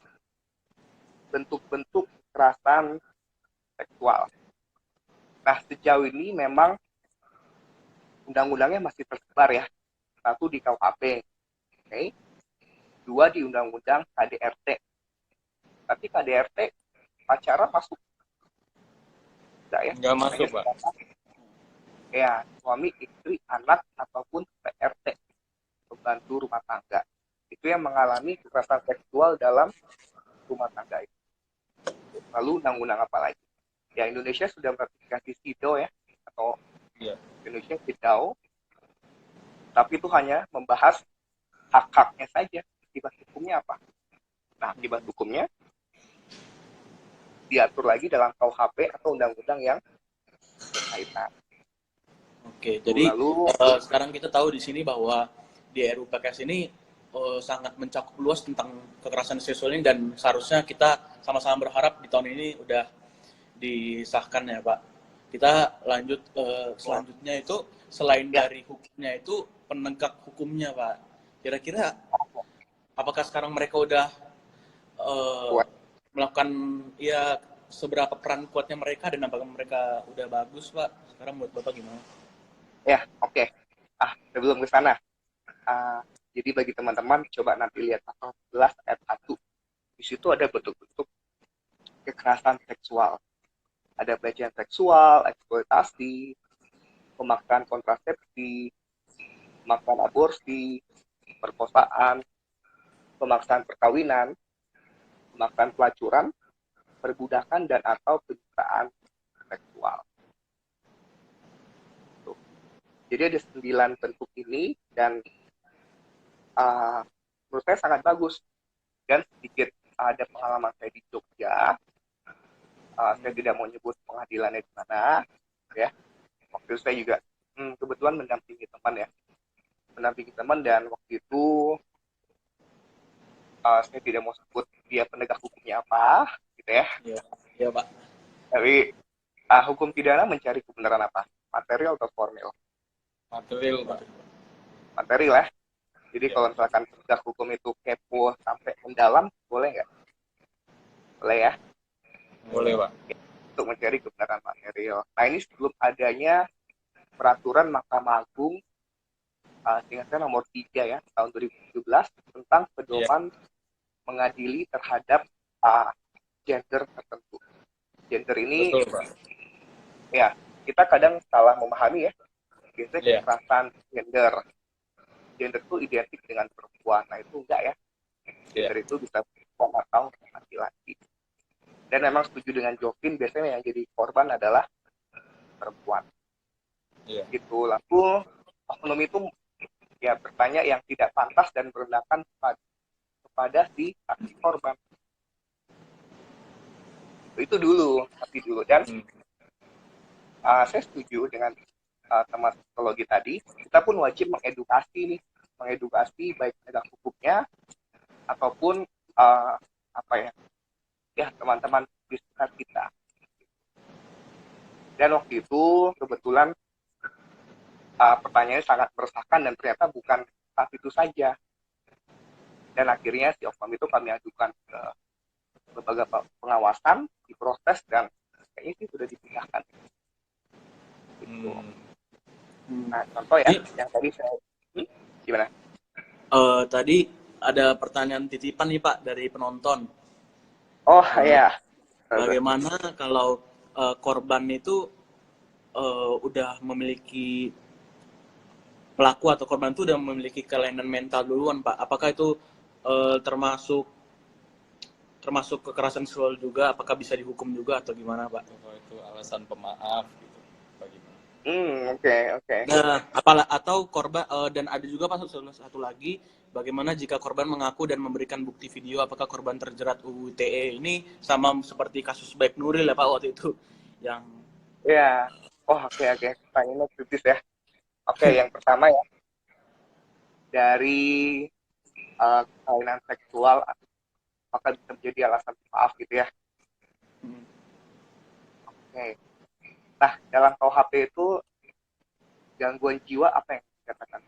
bentuk-bentuk kekerasan seksual. Nah, sejauh ini memang undang-undangnya masih tersebar ya. Satu di KUHP, oke. Dua di Undang-Undang KDRT. Tapi KDRT pacaran masuk? Enggak ya? Nggak masuk Pak. Ya, suami, istri, anak, ataupun PRT, pembantu rumah tangga. Itu yang mengalami kekerasan seksual dalam rumah tangga itu. Lalu undang-undang apa lagi? Ya, Indonesia sudah meratifikasi CEDAW ya, atau Indonesia CEDAW, tapi itu hanya membahas hak-haknya saja. Akibat hukumnya apa? Nah, akibat hukumnya diatur lagi dalam KUHP atau undang-undang yang berkaitan. Oke, jadi Lalu sekarang kita tahu di sini bahwa di RUU PKS ini sangat mencakup luas tentang kekerasan seksual ini dan seharusnya kita sama-sama berharap di tahun ini udah disahkan ya Pak. Kita lanjut selanjutnya itu selain dari hukumnya itu penegak hukumnya Pak. Kira-kira apakah sekarang mereka udah melakukan ya seberapa peran kuatnya mereka dan apakah mereka udah bagus Pak? Sekarang menurut Bapak gimana? ya, oke. Sebelum ke sana. Jadi bagi teman-teman coba nanti lihat pasal 11 ayat 1. Di situ ada bentuk-bentuk kekerasan seksual. Ada pelecehan seksual, eksploitasi, pemaksaan kontrasepsi, pemaksaan aborsi, perkosaan, pemaksaan perkawinan, pemaksaan pelacuran, perbudakan dan atau penyiksaan seksual. Tuh. Jadi ada 9 bentuk ini dan menurut saya sangat bagus. Dan sedikit ada pengalaman saya di Jogja. Saya tidak mau nyebut pengadilannya di mana, ya. Waktu itu saya juga kebetulan mendampingi teman dan waktu itu saya tidak mau sebut dia penegak hukumnya apa, gitu ya. Iya Pak. Tapi hukum pidana mencari kebenaran apa? Material atau formil? Material Pak. materi lah. Jadi Iya. kalau misalkan penegak hukum itu kepo sampai mendalam, boleh nggak? Boleh ya, Boleh, Pak. untuk mencari kebenaran material. Nah ini sebelum adanya peraturan Mahkamah Agung, seingat saya nomor 3 ya, tahun 2017 tentang Iya. pedoman mengadili terhadap gender tertentu. Gender ini Betul, Pak. ya kita kadang salah memahami ya. Biasanya Iya. kekerasan gender itu identik dengan perempuan. Nah itu enggak ya. Gender itu bisa perempuan atau laki-laki. Dan memang setuju dengan Jovin, biasanya yang jadi korban adalah perempuan. Iya. Gitu. Lalu oknum itu ya bertanya yang tidak pantas dan merendahkan kepada si saksi korban. Itu dulu, tapi dulu. Dan saya setuju dengan teman psikologi tadi, kita pun wajib mengedukasi baik penegak hukumnya ataupun teman-teman di sekitar kita. Dan waktu itu kebetulan pertanyaannya sangat meresahkan dan ternyata bukan saat itu saja. Dan akhirnya si oknum itu kami ajukan ke lembaga pengawasan, diproses dan kayaknya sih sudah dipindahkan. Gitu. Nah, contoh ya, yang tadi saya gimana? Tadi ada pertanyaan titipan nih Pak dari penonton. Oh ya. Bagaimana kalau korban itu udah memiliki pelaku atau korban itu udah memiliki kelainan mental duluan Pak? Apakah itu termasuk kekerasan seksual juga? Apakah bisa dihukum juga atau gimana Pak? Kalau itu alasan pemaaf gitu. Bagaimana? Oke. Nah, atau korban dan ada juga Pak satu lagi, bagaimana jika korban mengaku dan memberikan bukti video, apakah korban terjerat UU ITE? Ini sama seperti kasus Baik Nuril ya Pak waktu itu yang Ya. Oh oke. Pertanyaannya kritis ya. Oke, yang pertama ya, dari kelainan seksual apakah bisa menjadi alasan maaf gitu ya. Oke. Nah, dalam KUHP itu gangguan jiwa apa yang dikatakan?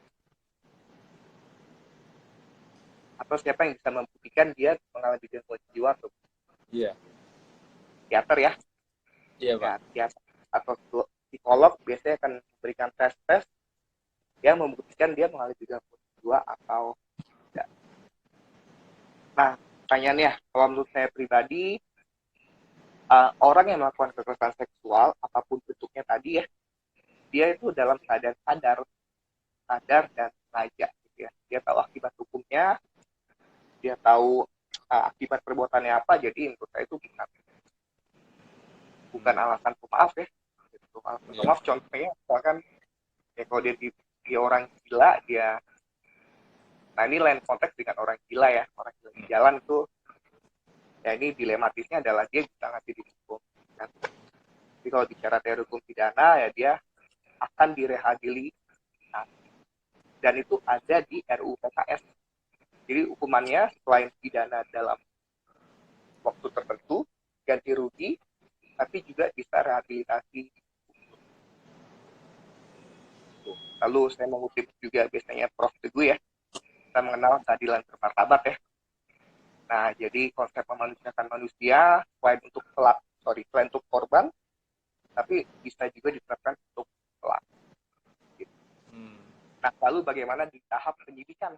Atau siapa yang bisa membuktikan dia mengalami gangguan jiwa atau Iya. psikiater ya? Iya, Pak. Ya, psikiater atau psikolog biasanya akan memberikan tes yang membuktikan dia mengalami gangguan jiwa atau tidak. Nah, pertanyaannya, kalau menurut saya pribadi, orang yang melakukan kekerasan seksual, apapun bentuknya tadi ya, dia itu dalam keadaan sadar dan sengaja. Gitu ya. Dia tahu akibat hukumnya, dia tahu akibat perbuatannya apa, jadi menurut saya itu bukan alasan pemaaf ya. Gitu. Alasan pemaaf contohnya, misalkan ya kalau dia orang gila, nah ini lain konteks dengan orang gila ya, orang gila di jalan itu, ya ini dilematisnya adalah dia bisa ngasih dihukum. Kan? Jadi kalau bicara teori hukum pidana ya dia akan direhabilitasi. Dan itu ada di RUU PKS. Jadi hukumannya selain pidana dalam waktu tertentu, ganti rugi, tapi juga bisa rehabilitasi. Lalu saya mengutip juga biasanya Prof. Teguh ya, kita mengenal keadilan bermartabat ya. Nah, jadi konsep memanusiakan manusia selain untuk korban, tapi bisa juga diterapkan untuk pelaku. Nah, lalu bagaimana di tahap penyidikan?